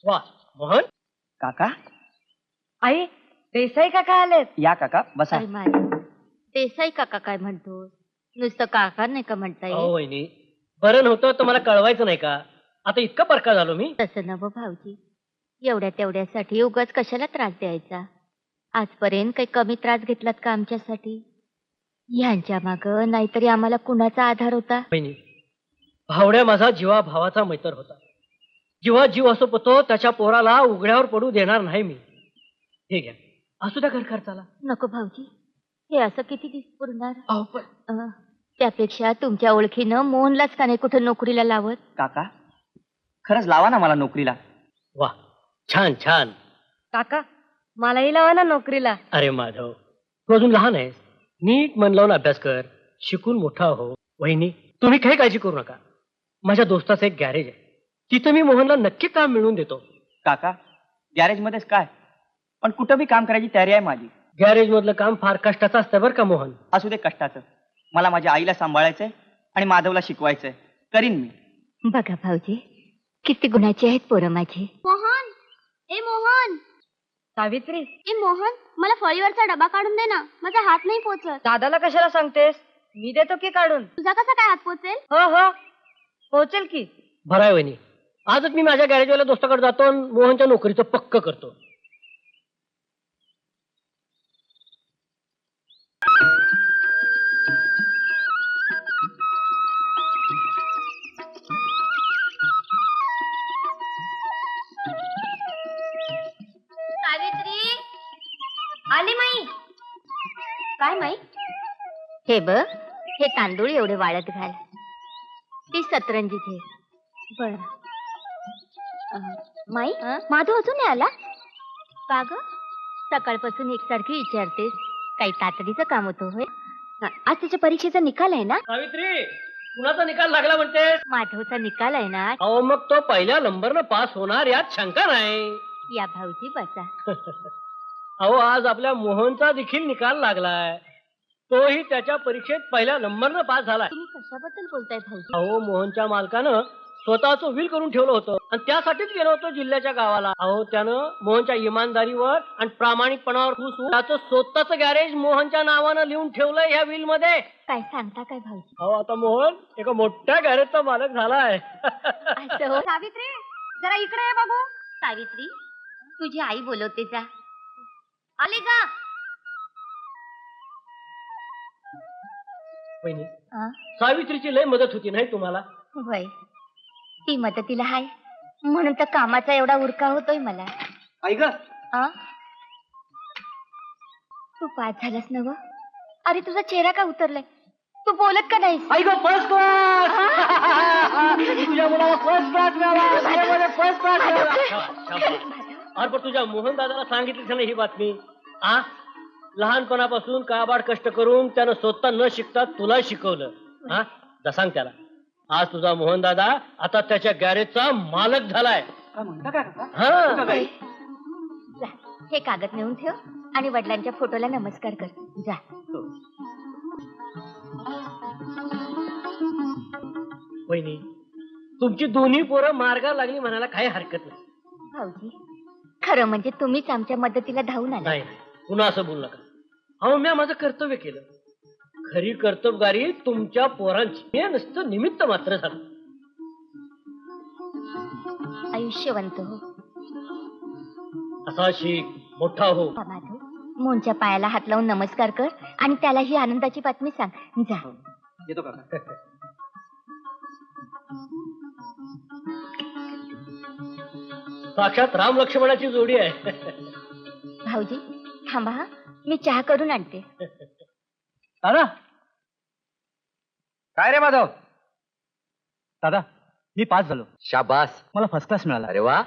वा मोहन काका आई देसाई काका आलेत. या काका बसा. अरे माझं देसाई काका काय म्हणतो? नुसतं काका नाही का म्हणता अहो येईल? वहिनी बरं नव्हतं तर मला कळवायचं नाही का? आता इतका परका झालो मी. तसं नवं भाऊजी, एवढ्या तेवढ्यासाठी उगाच कशाला त्रास द्यायचा? आजपर्यंत काही कमी त्रास घेतलात का आमच्यासाठी? ह्यांच्या माग नाहीतरी आम्हाला कुणाचा आधार होता? वहिनी भावड्या माझा जीवा भावाचा मैत्र होता. जीवा जीव असो पतो त्याच्या पोराला उघड्यावर पडू देणार नाही मी. हे घ्या असू द्या घर खर्चाला. नको भाऊजी, हे असं किती दिवस पुरणार? अहो पण त्यापेक्षा तुमच्या ओळखीनं मोहनलाच का नाही कुठं नोकरीला लावत? काका खरंच लावा ना मला नोकरीला. वा छान छान. काका मलाही लावा ना नोकरीला. अरे माधव तू अजून लहान आहेस. नीट मन लावून अभ्यास कर, शिकून मोठा हो. वहिनी तुम्ही काही काळजी करू नका. माझ्या दोस्ताचं एक गॅरेज आहे, तिथं मी मोहनला नक्की काम मिळवून देतो. काका गॅरेज मध्येच काय, पण कुठं बी काम करायची तयारी आहे माझी. गॅरेज मधलं काम फार कष्टाचं असतं बरं का मोहन. असू दे कष्टाचं, मला माझ्या आईला सांभाळायचंय आणि माधवला शिकवायचंय. करीन मी. बघा भाऊजी, किती गुणाची आहेत पोरं माझी. मोहन, ए मोहन, सावित्री ए मोहन, मला फळीवरचा डबा काढून दे ना, माझा हात नाही पोचत. दादाला कशाला सांगतेस? मी देतो की काढून. तुझा कसा काय हात पोचेल? हो हो पोहोचेल की. बरं आहे वहिनी, आजच मी माझ्या गॅरेजवाल्या दोस्ताकडे जातो आणि मोहनच्या नोकरीचं पक्क करतो. सावित्री आली माई. काय माई? हे बघ, हे तांदूळ एवढे वाळत घाल. ती सतरंजी घे. बर माई हं? माधव अजून नाही आला? का ग? सकाळपासून एकसारखी विचारतेस. काही तातडीचं काम होतं होय? आज त्याच्या परीक्षेचा निकाल आहे ना? सावित्री कुणाचा निकाल लागला म्हणते? माधवचा निकाल आहे ना? अहो मग तो पहिल्या नंबरनं पास होणार यात शंका नाही. या भाऊजी बसा. अहो आज आपल्या मोहनचा देखील निकाल लागलाय. तोही त्याच्या परीक्षेत पहिल्या नंबरनं पास झालाय. तुम्ही कशाबद्दल बोलताय भाऊजी? अहो मोहनच्या मालकानं स्वतःचं विल करून ठेवलं होतं आणि त्यासाठीच गेलो होतो जिल्ह्याच्या गावाला. अहो त्यानं मोहनच्या इमानदारीवर आणि प्रामाणिकपणावर खुश होऊन त्याचं स्वतःचं गॅरेज मोहनच्या नावानं लिहून ठेवलंय ह्या विल मध्ये. काय सांगता काय भाऊजी? अहो आता मोहन एका मोठ्या गॅरेजचा मालक झालाय. असं हो? सावित्री जरा इकडे ये बघू. सावित्री, तुझी आई बोलवते जा. आली का? वहिनी आ? सावित्रीची लय मदत होती नाही तुम्हाला? होय, ती मदतीला हाय म्हणून तर कामाचा एवढा उरका होतोय मला. आई ग आ? तू पास झालास ना व? अरे तुझा चेहरा का उतरलाय? तू बोलत का नाहीस? आई ग फर्स्ट क्लास. तुझ्या मुलाला फर्स्ट क्लास मिळाला. फर्स्ट क्लास मिळाला. अरे पण तुझ्या मोहन दादाला सांगितलीच नाही ही बातमी? आ लहानपणापासून काबाड कष्ट करून त्यानं स्वतः न शिकता तुला शिकवलं. हा जा सांग त्याला. आज तुझा मोहन दादा आता त्याच्या गॅरेजचा मालक झालाय. काय म्हणता काय काका? हा जा, हे कागद नेऊन ठेव आणि वडिलांच्या फोटोला नमस्कार कर. जा. वहिनी तुमची दोन्ही पोरं मार्गाला लागली म्हणायला काही हरकत नाही. भाऊजी, खरं म्हणजे तुम्हीच आमच्या मदतीला धावून आला. नाही पुन्हा असं बोलू नका. अहो मी माझं कर्तव्य केलं. खरी कर्तबगारी तुमच्या पोरांची. मी नुसतं निमित्त मात्र झालं. आयुष्यवंत हो. असा शिक मोठा हो. माधव, मोहनच्या पायाला हात लावून नमस्कार कर आणि त्याला ही आनंदाची बातमी सांग. जा. येतो काका. साक्षात राम लक्ष्मणाची जोडी आहे. भाऊजी थांबा हा, मी चहा करून आणते. दादा काय रे माधव? दादा मी पास झालो. शाबास. मला फर्स्ट क्लास मिळाला. अरे वा.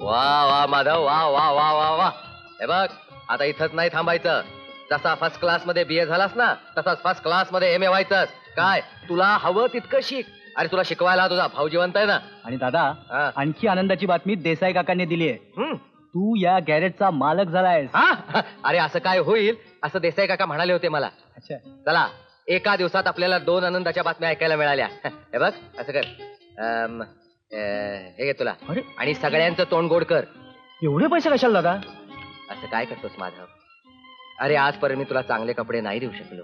वा वा माधव वा वा वा वा वा. हे बघ आता इथंच नाही थांबायचं. जसा फर्स्ट क्लास मध्ये बीए झालास ना तसाच फर्स्ट क्लास मध्ये एम ए व्हायचंस. काय तुला हवं तितकं शिक. अरे तुला शिकवायला तुझा भाऊ जिवंत आहे ना. आणि दादा हा. आणखी आनंदाची बातमी देसाई काकांनी दिली आहे. हम्म. तू या गॅरेजचा मालक झालायस. हा? अरे असं काय होईल असं देसाई काका म्हणाले होते मला. अच्छा चला एका दिवसात आपल्याला 2 आनंदाच्या बातम्या ऐकायला मिळाल्या. हे बघ असं कर, हे घे तुला. अरे आणि सगळ्यांचं तोंड गोड कर. एवढे पैसे कशाला दादा? असं काय करतोस माधव? अरे आजपर्यंत मी तुला चांगले कपडे नाही देऊ शकलो.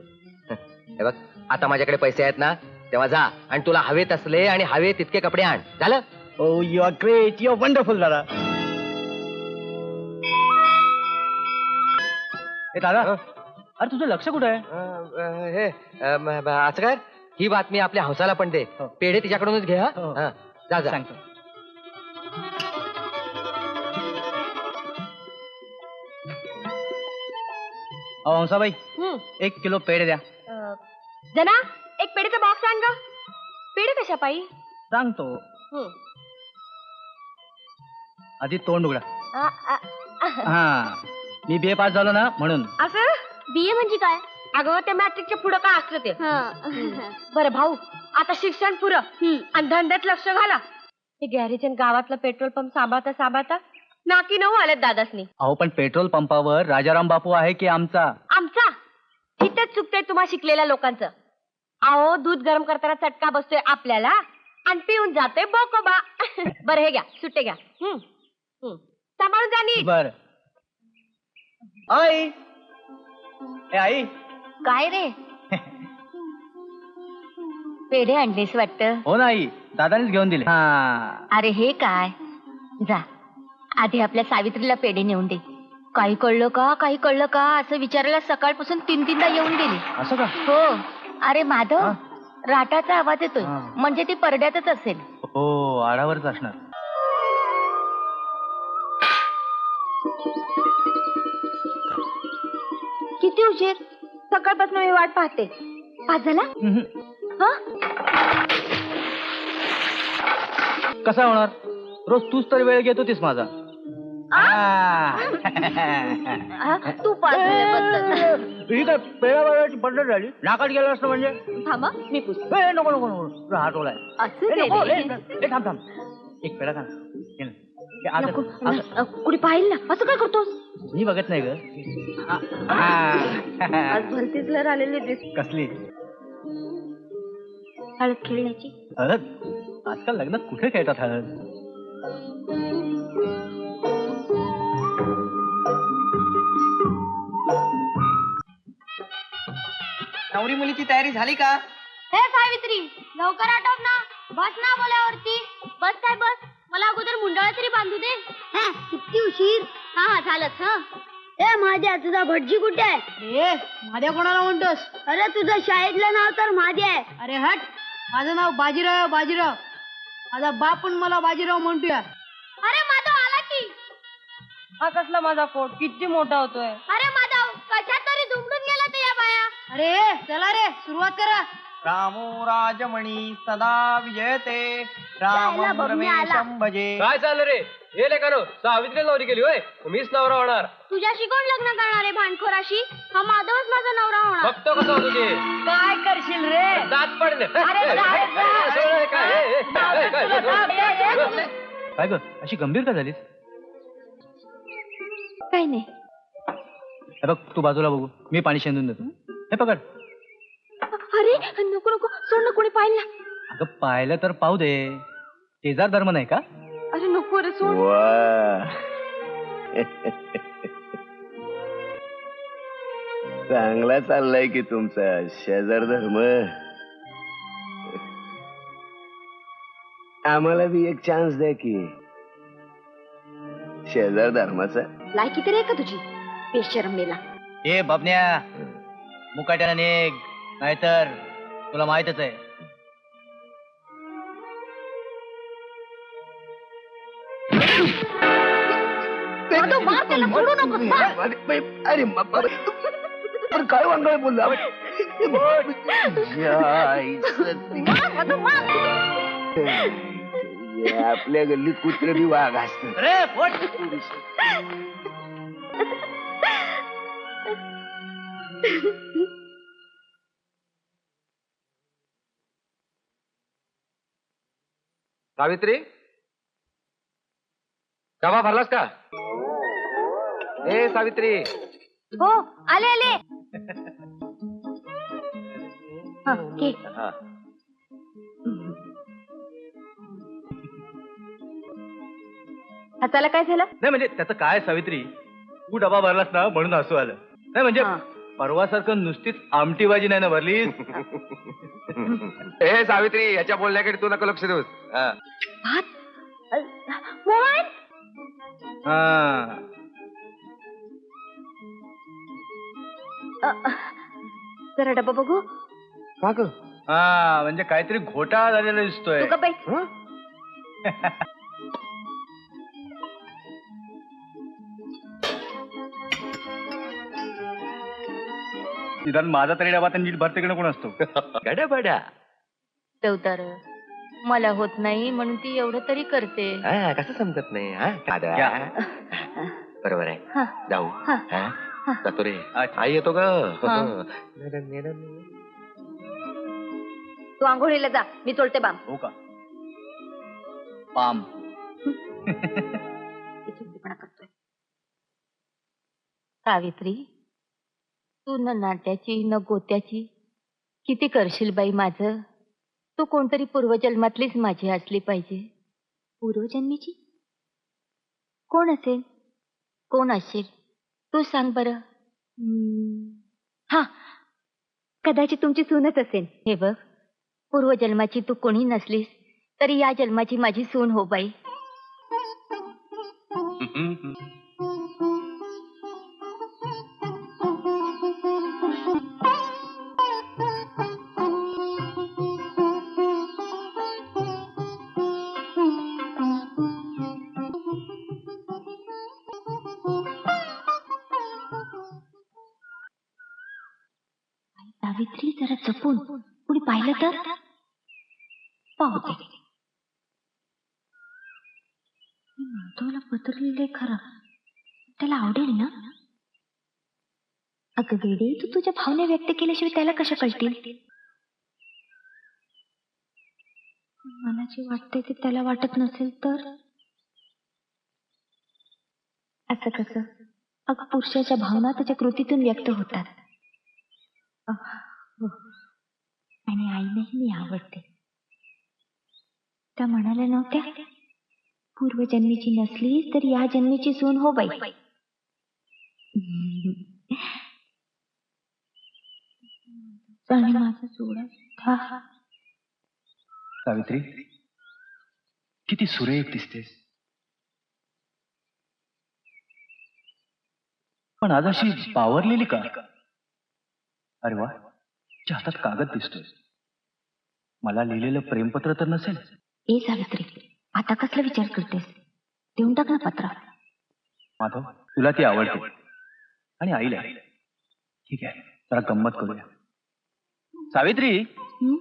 हे बघ आता माझ्याकडे पैसे आहेत ना, तेव्हा जा आणि तुला हवेत असले आणि हवे तितके कपडे आण. झालं? Oh you are great, you are wonderful दादा. ए दादा, अरे तुझं लक्ष कुठं आहे? हे असं कर, ही बातमी आपल्या हौसाला पण दे. हो. पेढे तिच्याकडूनच घे. हा हो. हा, जा जा. सांगतो. हंसाबाई, 1 किलो पेढे द्या. जना एक पेढेचा बॉक्स आण ग. पेढे कशा पायी? सांगतो. आधी तोंड उघडा. हा, मी BA पास झालो ना म्हणून. असं बीए म्हणजे काय? अगं ते मॅट्रिकच्या पुढं काय असलं ते. बरं भाऊ, आता शिक्षण पुरं आणि धंद्यात लक्ष घाला. हे गॅरेज आणि गावातला पेट्रोल पंप सांभाळता सांभाळता नाकी 9 आलेत दादासनी. अहो पण पेट्रोल पंपावर राजाराम बापू आहे की आमचा? आमचा इथेच चुकतंय तुम्हा शिकलेल्या लोकांचं. अहो दूध गरम करताना चटका बसतोय आपल्याला आणि पिऊन जातोय बोकोबा. बरं हे घ्या, सुट्टे घ्या. सांभाळून जाणी. बर. आई, ए आई. काय रे? पेढे आणलेस वाटतं? हो ना आई, दादानेच घेऊन दिले. हा. अरे हे काय? जा आधी आपल्या सावित्रीला पेढे नेऊन दे. काही कळलं का, काही कळलं का असं विचारायला सकाळपासून 3-3दा येऊन गेली. असं का? हो. अरे माधव, हा? राटाचा आवाज येतोय, हा. म्हणजे ती परड्यातच असेल. हो, आडावरच असणार. किती उशीर? सकाळपासून मी वाट पाहते. पाच झाला? कसा होणार? रोज तूच तर वेळ घेत होतीस माझा. तू पाच झाल्याबद्दल. ही काय पेळाची पद्धत झाली? नाकात गेलं असतं म्हणजे? थांबा मी पुस. नको नको नको, तुला हात ओलाय. असं ए, नको, रे. ए, थांब थांब. एक पेढा खा. हे ना. हे आता- कुणी पाहिलं ना? असं काय करतोस? मी बघत नाही ग. आज भलतीच लहर आलेली दिस. कसली हळद खेळण्याची. हळद? आजकाल लग्नात कुठे खेळतात हळद? नवरी मुलीची तयारी झाली का? हे सावित्री, लवकर आटप ना. बस ना बोल्यावरती. बस काय बस, मला अगोदर मुंडाळा तरी बांधू दे. किती उशीर. हा झालंच. ए माझ्या, तुझा भटजी कुठे आहे? ए माझ्या कोणाला म्हणतोस? अरे तुझं शाळेतलं नाव तर माझे आहे. अरे हट, माझं नाव बाजीराव. बाजीराव, माझा बाप पण मला बाजीराव म्हणतोय. अरे माधव आला की. हा कसला माझा कोट किती मोठा होतोय. अरे माधव, कशात तरी दुमडून गेला ते या बाया. अरे चला रे, सुरुवात करा. रामो राजमणी सदा विजयते. राम रमेशं भजे. काय चाललं रे? हे लेखानो, सावित्री नवरी गेली होय, मीच नवरा होणार. तुझ्याशी कोण लग्न करणार आहे भांडखोराशी? हा माधवच माझा नवरा होणार. बघतो कसं होतो ते. काय करशील रे? दात पडले. काय ग, अशी गंभीर का झालीस? काही नाही. हे बघ, तू बाजूला बघू, मी पाणी शेंदून देतो. हे पकड. अरे नको नको, सोड ना, कोणी पाहिलं. अगं पाहिलं तर पाहू दे. शेजार धर्म नाही का? अरे नको रे, सोड. चांगला चाललाय की तुमचा शेजार धर्म. आम्हाला बी एक चान्स द्या की शेजार धर्माचा. लायकी तरी आहे का तुझी? बेशरम मेला. ए बाबन्या, मुकाट्यानं निघ, नाहीतर तुला माहितच आहे. अरे काय वांगळ बोलला. आपल्या गल्लीत कुत्र बी वाघ असत. सावित्री, डबा भरलास का? ए सावित्री. हो, आले आले. हा, घे. हा. हाताला काय झालं? नाही म्हणजे त्याचं काय सावित्री, तू डबा भरलास ना म्हणून असू आलं. नाही म्हणजे हा. परवासारखं नुसतीच आमटी भाजी नाही ना भरली. ए सावित्री, याच्या बोलण्याकडे तू नका लक्ष देऊस. हा. मोहन, हा. जरा डबा बघू. का ग? हा म्हणजे काहीतरी घोटाळा झालेला दिसतोय. तू का बैठ. निदान माझा तरी डबा तर नीट भरते कोण असतो. गडाबडा. देवदार, मला होत नाही म्हणून ती एवढं तरी करते. हा, कसं समजत नाही. हा? घ्या. बरोबर आहे. हा. जाऊ. हा. हा? जातो रे. अच्छा. आई येतो ग. हा. तू आंघोळीला जा, मी चोळते बाम. हो का? पाम. चिडचिडपणा करतोय. सावित्री, तू न नाट्याची न गोत्याची किती करशील बाई माझं. तू कोणतरी पूर्वजन्मातलीच माझी असली पाहिजे. पूर्वजन्मीची? कोण असेल? कोण असेल तू सांग बरं. हा, कदाचित तुमची सूनच असेल. हे बघ, पूर्वजन्माची तू कोणी नसलीस तरी या जन्माची माझी सून हो बाई. सावित्री, जरा जपून, कुणी पाहिलं तर पाहू दे. मी म्हणतोला पत्र लिहिलंय खरं, त्याला आवडेल ना? अगं वेडे, तू तुझ्या भावना व्यक्त केल्याशिवाय त्याला कशा कळतील? मला जे वाटतंय ते त्याला वाटत नसेल तर असं कसं? अगं पुरुषाच्या भावना त्याच्या कृतीतून व्यक्त होतात. हो. आणि आईलाही मी आवडते. त्या म्हणाल्या नव्हत्या, पूर्वजन्मीची नसली तर या जन्मीची सून हो बाई. आणि माझा जोडा सुद्धा. सावित्री, किती सुरेख दिसतेस. पण आज अशी बावरलेली का? अरे वा, तुझ्या हातात कागद दिसतोय. मला लिहिलेलं प्रेमपत्र तर नसेल? ए सावित्री, आता कसला विचार करतेस? देऊन टाक ना पत्र. माधव, तुला ती आवडते आणि आईला. ठीक आहे, जरा गंमत करूया. सावित्री,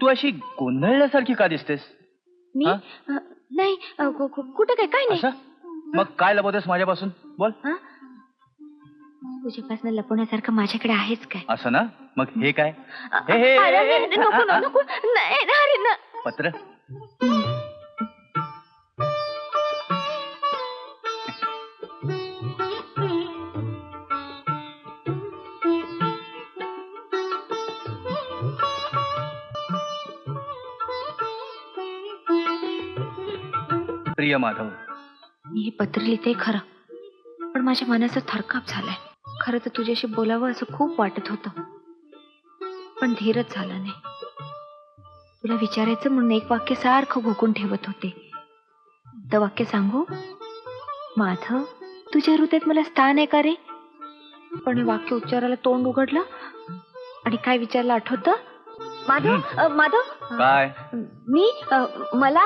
तू अशी गोंधळल्यासारखी का दिसतेस? मी हा? नाही, कुठं काय काय नाही. असं? मग काय लपवतेस माझ्यापासून? बोल. तुझ्यापासून लपवण्यासारखं माझ्याकडे आहेच काय? असं ना? मग हे काय? हे हे, अरे, हे, हे, नको ना, नको. नाही ना, अरे ना. पत्र. प्रिय माधव, मी हे पत्र लिहिते खरं, पण माझ्या मनाचा थरकाप झालाय. खरं तर तुझ्याशी बोलावं असं खूप वाटत होतं, पण धीरच झाला नाही. तुला विचारायचं म्हणून एक वाक्य सारखं घोकून ठेवत होते. तर वाक्य सांगू? माधव, तुझ्या हृदयात मला स्थान आहे का रे? पण हे वाक्य उच्चारायला तोंड उघडलं आणि काय विचारलं आठवतं? माधव, माधव, काय? मी मला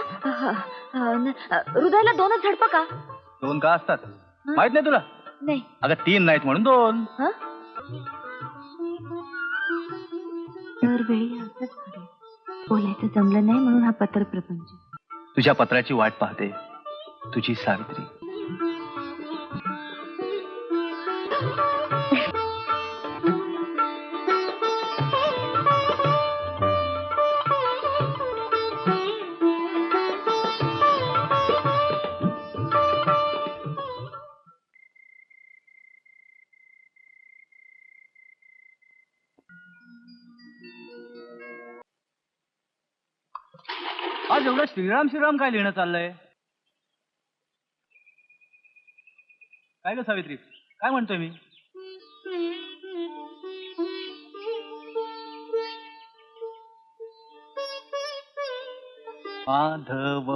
हृदयाला 2च झडपा का? 2 का असतात? माहित नाही तुला? नाही. अगं 3 नाहीत म्हणून 2. दरवेळी असंच घडेल. बोलायचं जमलं नाही म्हणून हा पत्र प्रपंच. तुझ्या पत्राची वाट पाहते तुझी सावित्री. आज एवढं श्रीराम श्रीराम काय लिहिणं चाललंय? काय ग सावित्री, काय म्हणतोय मी? माधव.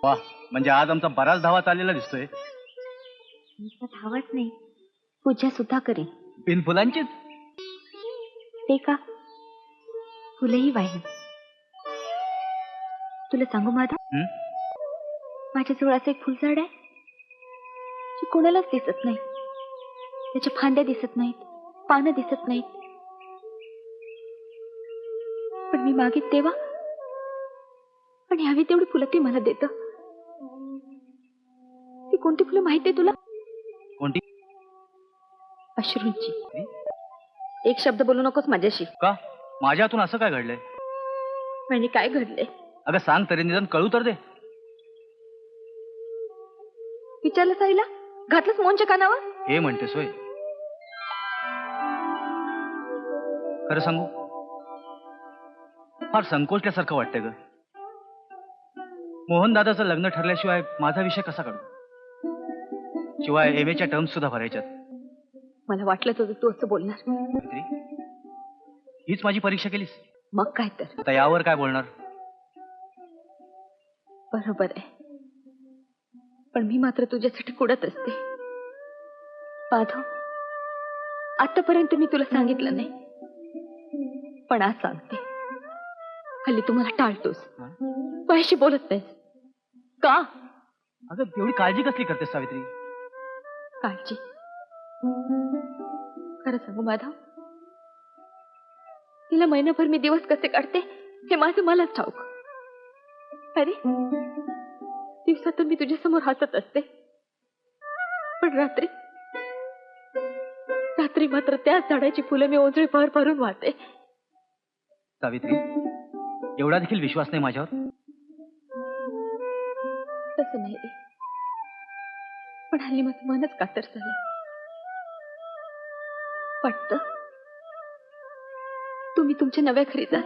वा, म्हणजे आज आमचा बराच धावा चाललेला दिसतोय. नुसतं धावच नाही, पूजा सुद्धा करेन. बिन फुलांचीच? ते का, फुलंही वाहीन. तुला सांगू माधव, हं? माझ्याजवळ असं एक फुलझाड आहे जे कोणालाच दिसत नाही. त्याच्या फांद्या दिसत नाहीत, पानं दिसत नाहीत. पण मी मागित तेव्हा आणि हवी तेवढी फुलं ती मला देतं. ती कोणती फुलं माहितीये तुला? कोणती? अश्रूंची. एक शब्द बोलू नकोस माझ्याशी. का? माझ्या हातून असं काय घडलंय? म्हणजे काय घडलंय? अगं सांग तरी, निदान कळू तर दे. विचारलं साईला? घातलंच मोहनच्या कानावर? हे म्हणतेस होय? खरं सांगू, फार संकोचल्यासारखं वाटतंय ग. मोहन दादाचं लग्न ठरल्याशिवाय माझा विषय कसा काढू? शिवाय एमएच्या टर्म्स सुद्धा भरायच्यात. मला वाटलंच होतं तू असं बोलणार. सावित्री, हीच माझी परीक्षा केलीस? मग काय तर. आता यावर काय बोलणार? बरोबर आहे, पण मी मात्र तुझ्यासाठी कुडत असते. माधव, आतापर्यंत मी तुला सांगितलं नाही, पण आज सांगते. हल्ली तू मला टाळतोस, माझ्याशी बोलत नाहीस का? अगं एवढी काळजी कसली करतेस सावित्री? काळजी? खरं सांगू माधव, तिला महिनाभर मी दिवस कसे काढते हे माझं मलाच ठाऊक. अरे, दिवसातून मी तुझ्या समोर हसत असते, पण रात्री रात्री मात्र त्याच झाडाची फुलं मी ओंजळी भर भरून वाहते. सावित्री, एवढा देखील विश्वास नाही माझ्यावर? तसं नाही रे, पण हल्ली माझं मनच कातर झालं. वाटतं तुम्ही तुमच्या नव्या घरी जा,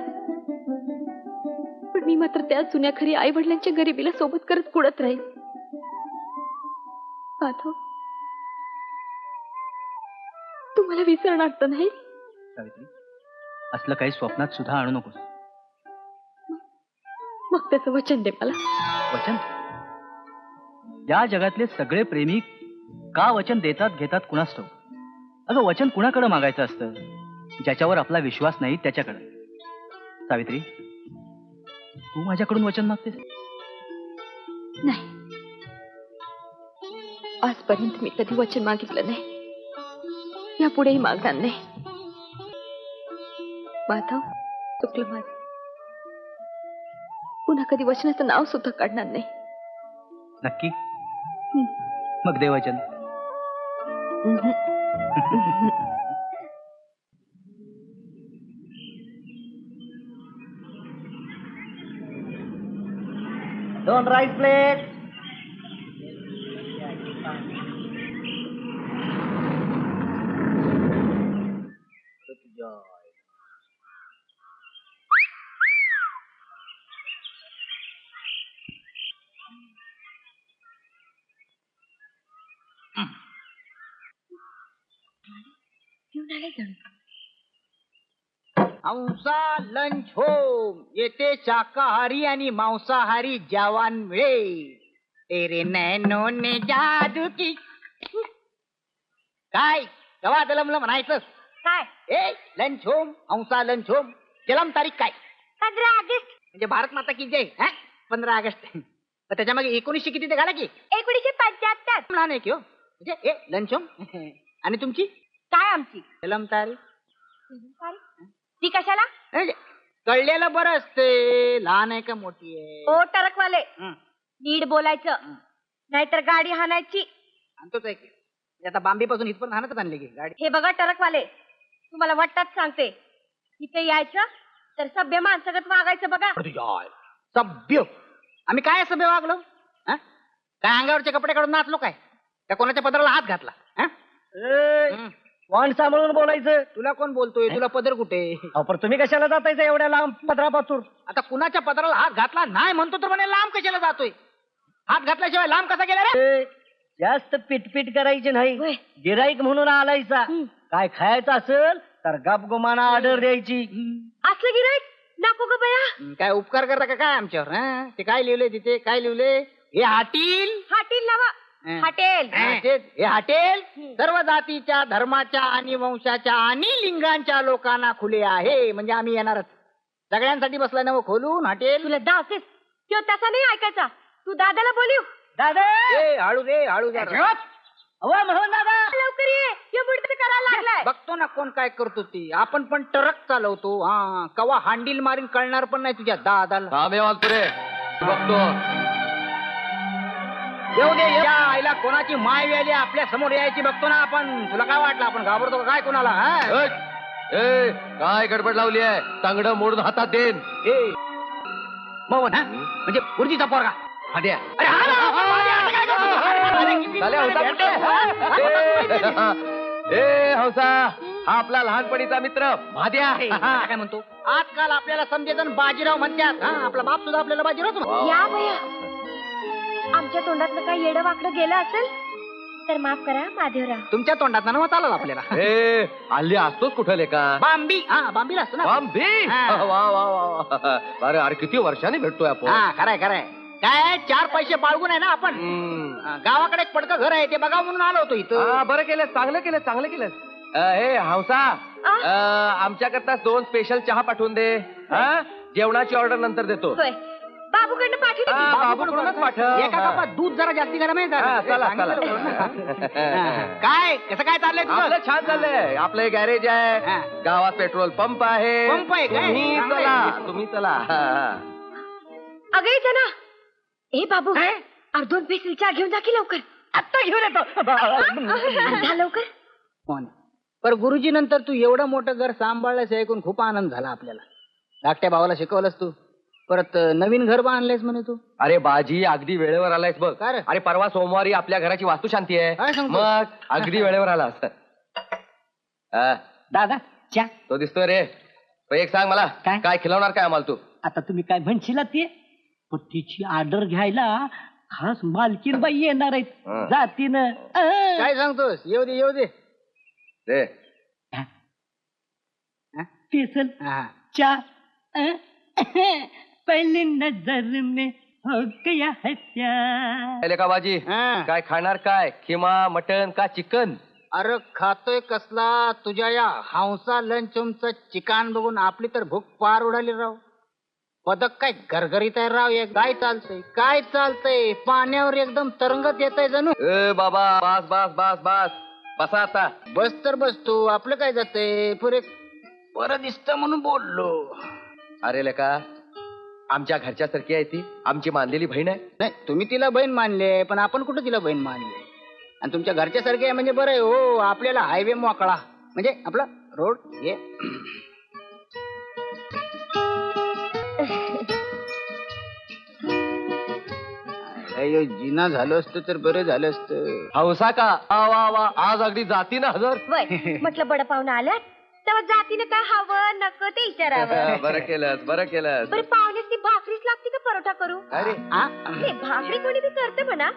पण मी मात्र त्याच जुन्या घरी आई वडिलांच्या गरिबीला सोबत करत कुडत राहील. माधव, तू मला विसरणार तर नाही? सावित्री, असलं काही स्वप्नात सुद्धा आणू नकोस. मग त्याचं वचन दे मला. वचन? या जगातले सगळे प्रेमी का वचन देतात घेतात कुणास ठाऊक. अगं वचन कुणाकडे मागायचं असतं? ज्याच्यावर आपला विश्वास नाही त्याच्याकडे. सावित्री, तू माझ्याकडून वचन मागतेस? नाही, आजपर्यंत मी कधी वचन मागितलं नाही, यापुढेही मागणार नाही. माधव, चुकलं माझं. पुन्हा कधी वचनाचं नाव सुद्धा काढणार नाही. नक्की? मग दे वचन. दोन राईस प्लेट. हंसा लंच होम, येथे शाकाहारी आणि मांसाहारी जेवण मिळेल. तेरे नैनो ने जादू की. काय गवा दलमलं म्हणायचं काय? ए लंच होम, हंसा लंच होम. जन्म तारीख काय? 15 ऑगस्ट. म्हणजे भारत माता की जय. 15 ऑगस्ट. तर त्याच्यामागे 1900 किती ते घाला की? 1975. लहान आहे की हो. म्हणजे ए लंच होम. आणि तुमची काय आमची जन्म तारीख? ती कशाला? म्हणजे कळलेलं बरं असते. लहान आहे का मोठी आहे? ओ टरकवाले, हं. नीट बोलायचं, नाहीतर गाडी हाणायची. आणतोच आहे की. म्हणजे आता बांबीपासून इथपर्यंत हाणतच आणली की गाडी. हे बघा टरकवाले, तुम्हाला वाटतात सांगते, इथे यायचं तर सभ्य माणसागत वागायचं बघा. सभ्य? आम्ही काय सभ्य वागलो? हा? काय अंगावरचे कपडे काढून नाचलो काय? त्या कोणाच्या पदराला हात घातला? हा? वाण सांभाळून बोलायचं. तुला कोण बोलतोय? तुला पदर कुठे? अहो, पण तुम्ही कशाला जातायचं एवढ्या लांब पदरापासून? आता कुणाच्या पदराला हात घातला नाही म्हणतो तर म्हणे लांब कशाला जातोय? हात घातल्याशिवाय लांब कसा गेला रे? ए, जास्त पिटपिट करायची नाही. होय. गिराईक म्हणून आलायचा. काय खायचं असेल तर गपगुमाना ऑर्डर द्यायची. असलं गिराईक नको ग बया. काय उपकार करता का काय आमच्यावर? हं? ते काय लिहिलंय तिथे? काय लिहिलंय? हे हाटील हॉटेल लावा. हॉटेल. हे हॉटेल सर्व जातीच्या, धर्माच्या आणि वंशाच्या आणि लिंगांच्या लोकांना खुले आहे. म्हणजे आम्ही येणारच. सगळ्यांसाठी बसलाय ना खोलून हॉटेल. तुला दावतेस किंवा तसा नाही ऐकायचा. तू दादाला बोलिव. दादा ए, हळू रे, हळू जरा. अहो मोहन दादा, लवकर ये बुडत करायला लागलाय. बघतो ना कोण काय करतो ती. आपण पण ट्रक चालवतो. हा, कवा हांडील मारीन कळणार पण नाही तुझ्या दादाला. थांब वालपुरे, बघतो. येऊ दे या आईला कोणाची माय व्याली आपल्या समोर यायची बघतो ना आपण. तुला काय वाटलं आपण घाबरतो का काय कोणाला? हा? ए, काय गडबड लावली आहे? तांगडं मोडून हातात देन. ए, मोहन हा म्हणजे पुरजीचा पोरगा. हाद्या. अरे हा ना, आता काय करतो? चाल्या होता कुठे? ए हौसा, हा आपला लहानपणीचा मित्र भाद्या. हा, काय म्हणतो? आजकाल आपल्याला समजेजण बाजीराव म्हणतात. हा, आपला बाप सुद्धा आपल्याला बाजीराव म्हणतो. या बया, आमच्या तोंडातलं काही येडं वाकडं गेलं असेल तर माफ करा माधवराव. तुमच्या तोंडात नाव चाललं आपल्याला. ए, हल्ली असतोच कुठं लेका? बांबी. हा, बांबीला असतो ना. बांबी. हा. वा वा वा. अरे अरे किती वर्षांनी भेटतोय आपण. हा, खरंय खरंय. काय 4 पैसे बाळगून आहे ना आपण. गावाकडे एक पडकं घर आहे ते बघा म्हणून आलो होतो इथं. हा, बरं केलं, चांगलं केलं, चांगलं केलं. हे हौसा, आमच्याकरता 2 स्पेशल चहा पाठवून दे. हा, जेवणाची ऑर्डर नंतर देतो. होय, बाबूकडनं पाठवते. हा, बाबूकडूनच पाठव. एका कपात दूध जरा जास्ती गरम आहे हा, का? चला चला. काय कसं काय चाललंय आपलं तुझं? छान चाललंय. आपलं गॅरेज आहे, हा. गावात पेट्रोल पंप आहे. पंप आहे काय? तुम्ही चांगलं चला, आहे. तुम्ही चला. हा. अगं इथं ना. ए बाबू, 2 पेसल चहा घेऊन जा की लवकर. आत्ता घेऊन येतो. जा लवकर. कोण? पर गुरुजी नंतर तू एवढं मोठं घर सांभाळलंस ऐकून खूप आनंद झाला आपल्याला. धाकट्या भावाला शिकवलंस तू. परत नवीन घर बांधलंयस म्हणे तू. अरे बाजी, अगदी वेळेवर आलायस बघ. काय रे? अरे परवा सोमवारी आपल्या घराची वास्तुशांती काय आहे. सांगतो? मग अगदी वेळेवर आलास. हा, दादा चहा. तो दिसतोय रे. तो एक सांग मला, काय? काय खिलवणार काय आम्हाला तू? आता तुम्ही काय म्हणशील ते, पण तिची ऑर्डर घ्यायला खास मालकीन बाई येणार आहेत. हं. जातीनं. काय सांगतोस? येऊ दे येऊ दे. दे. पेसल हा. चा पहली नजर में हो गया है प्यार. पहिले का बाजी, हा. काय खाणार काय? खिमा, मटन का चिकन? अरे खातोय कसला? तुझ्या या हंसा लंचमचं चिकान बघून आपली तर भूक पार उडाली राव. पदक काय घरघरीत आहे राव. हे काय चालतंय? काय चालतंय? पाण्यावर एकदम तरंगत येत आहे जणू. ए बाबा, बास बास बास बास, बसा आता. बस तर बसतो. आपलं काय जातंय? पुरे बरं दिसतं म्हणून बोललो. अरे लेका, आमच्या घरच्या सारखी आहे ती. आमची मानलेली बहीण आहे. नाही, तुम्ही तिला बहीण मानले पण आपण कुठं तिला बहीण मानले? आणि तुमच्या घरच्या सारखे आहे म्हणजे बरं आहे हो. आपल्याला हायवे मोकळा म्हणजे आपला रोड हे. अयो, जिना झालं असतं तर बरं झालं असतं. हौसा का? वा वा वा, आज अगदी जाती ना हजर. वय म्हटलं बड पाहुणा आल्यात तेव्हा जातीनं काय हवं नको ते विचारावं. बरं केलंस, बरं केलंस. बरं पाहुण्याची भाकरीच लागते का परोठा करू? अरे आ? नाही, भाकरी कोणी बी करते म्हणा,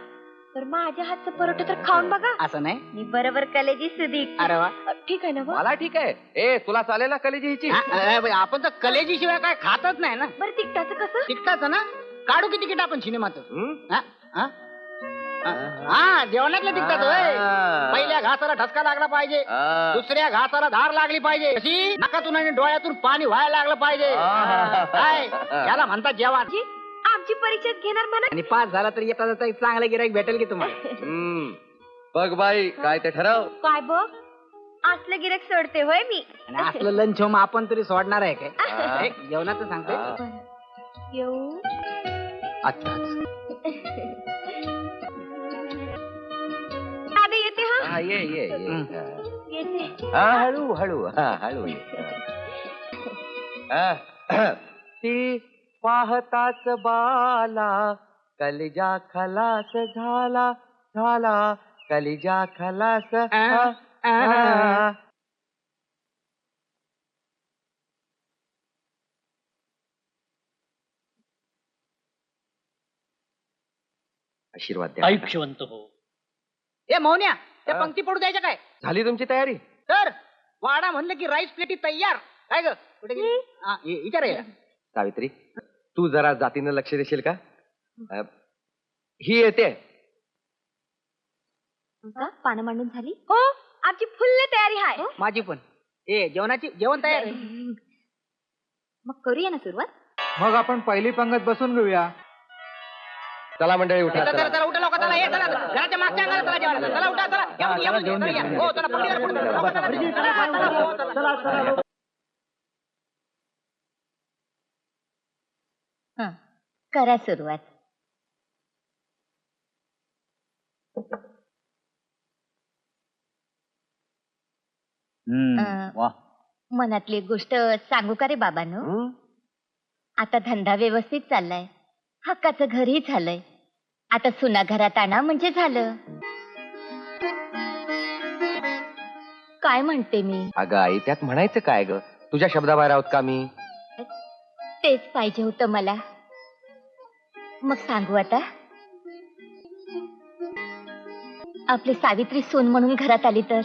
तर माझ्या हातचं परोठा तर खाऊन बघा. असं नाही. मी बरोबर कलेजी सुदीक. अरे वा. ठीक आहे ना व? मला ठीक आहे. ए, तुला चालेल ना कलेजी हिची? आपण तर कलेजी शिवाय काय खातच नाही ना. बरं तिकटाचं कसं? तिकटाच ना. काढू की तिकीट आपण सिनेमाचं? हं? हा, जेवणातलं तिकटाच होय. आ. पहिल्या घासाला ठसका लागला पाहिजे, आ. दुसऱ्या घासाला धार लागली पाहिजे, अशी नाकातून आणि डोळ्यातून पाणी व्हायला लागलं पाहिजे. आ. काय याला म्हणतात जेवण. जी, आमची परीक्षेत घेणार म्हणा. आणि पास झाला तर येता जाता एक चांगलं गिराईक भेटेल की तुम्हाला. हं. बघ बाई, काय ते ठरव. काय बघ, असलं गिरेक सोडते होय मी. आणि असलं लंच होम आपण तरी सोडणार आहे काय? आ. ए, जेवणाचं सांगते. आ. येऊ अच्छा. दादा येते हा. हा, ये ये ये. येते. हा, हळू हळू. हा, हळू ये. हा. ती पाहताच बाला कलिजा खलास झाला झाला कलिजा खलास. आशीर्वाद द्या. आयुष्यवंत हो. ए मोहन्या त्या हा. पंक्ती पडू द्यायच्या काय झाली तुमची तयारी? तर वाडा म्हणलं की राईस प्लेटी तयार काय ग कुठे गेली? हा, विचार यायला. सावित्री, तू जरा जातीनं लक्ष देशील का? ही येते. पानं मांडून झाली? हो आमची फुल्ल तयारी आहे. माझी पण जेवणाची जेवण तयार आहे. मग करूया ना सुरुवात. मग आपण पहिली पंगत बसून घेऊया. चला मंडळी उठा. चला चला. चला उठा लवकर चला ये चला घराच्या मागच्या अंगाला चला जेवायला. चला उठा चला या मुली, या. हो चला पुढे या, पुढे चला. लवकर चला, चला, चला. करा सुरुवात. वा. मनातली एक गोष्ट सांगू का रे बाबांनो? हं? आता धंदा व्यवस्थित चाललाय, हक्काचं घरही झालंय. आता सुना घरात आणा म्हणजे झालं. काय म्हणते मी? अगं आई, त्यात म्हणायचं काय ग? तुझ्या शब्दाबाहेर आहोत का मी? तेच पाहिजे होतं मला. मग सांगू आता. आपली सावित्री सून म्हणून घरात आली तर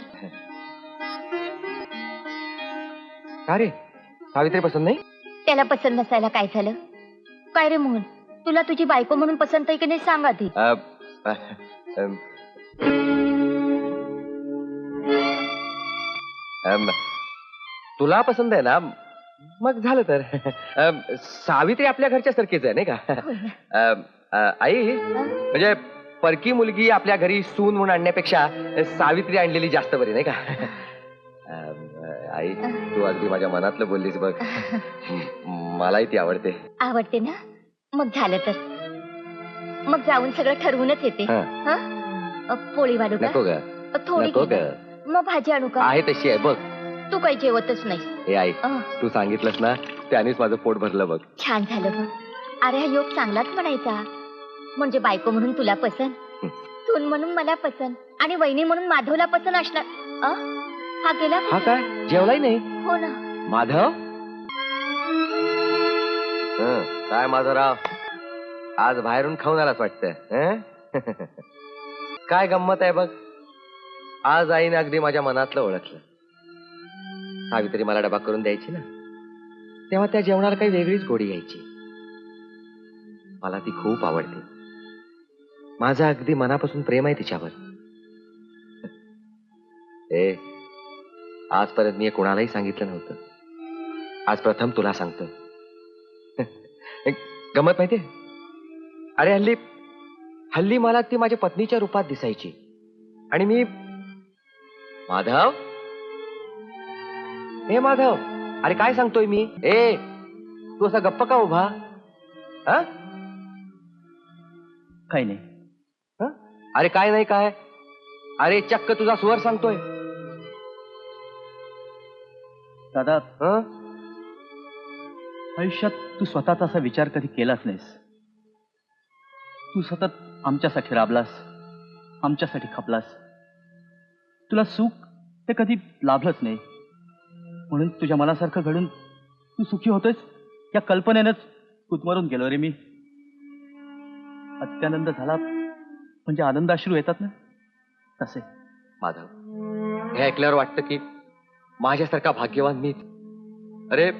का रे, सावित्री पसंत नाही? त्याला पसंत नसायला काय झालं? काय रे मोहन, तुला तुझी बायको म्हणून पसंत आहे की नाही सांग आधी. तुला पसंत आहे ना, मग झालं तर. सावित्री आपल्या घरच्या सारखीच आहे नाही का? आई, म्हणजे परकी मुलगी आपल्या घरी सून म्हणून आणण्यापेक्षा सावित्री आणलेली जास्त बरी नाही का? आई, तू अगदी माझ्या मनातलं बोललीस बघ. मलाही ती आवडते. आवडते ना? मग झालं तर. मग जाऊन सगळं ठरवूनच येते. हं. हं? पोळी वाढू नको का? ग, थोडी नको घे ग. ना. मग भाजी आणू का? आहे तशी आहे बघ. तू काही जेवतच नाही. हे आई, अं, तू सांगितलंस ना, त्यानेच माझं पोट भरलं बघ. छान झालं बघ. अरे हा योग चांगलाच म्हणायचा. म्हणजे बायको म्हणून तुला पसंत, सून म्हणून मला पसंत आणि वहिनी म्हणून माधवला पसंत असणार. हा गेला हा काय, जेवलाही नाही? हो ना. माधव? काय माधवराव, आज बाहेरून खाऊन आलाच वाटतं. काय गंमत आहे बघ. आज आईने अगदी माझ्या मनातलं ओळखलं. सावित्री मला डबा करून द्यायची ना, तेव्हा त्या जेवणाला काही वेगळीच गोडी यायची. मला ती खूप आवडते. माझं अगदी मनापासून प्रेम आहे तिच्यावर. आजपर्यंत मी कोणालाही सांगितलं नव्हतं. आज प्रथम तुला सांगतो. गमत माहितीये? अरे हल्ली मला ती माझ्या पत्नीच्या रूपात दिसायची आणि मी माधव, हे माधव, अरे काय सांगतोय मी? तू असा गप्प का उभा? काही नाही. अरे काय नाही काय? अरे चक्क तुझा स्वर सांगतोय. दादा, आयुष्यात तू स्वतःचा असा विचार कधी केलाच नाहीस. तू सतत आमच्यासाठी राबलास, आमच्यासाठी खपलास. तुला सुख ते कधी लाभलंच नाही. म्हणून तुझ्या मनासारखं घडून तू सुखी होतोयस या कल्पनेनंच कुतमरून गेलो रे मी. अत्यानंद झाला म्हणजे आनंदाश्रू येतात ना, तसे. माधव, हे ऐकल्यावर वाटतं की माझ्यासारखा भाग्यवान मीच. अरे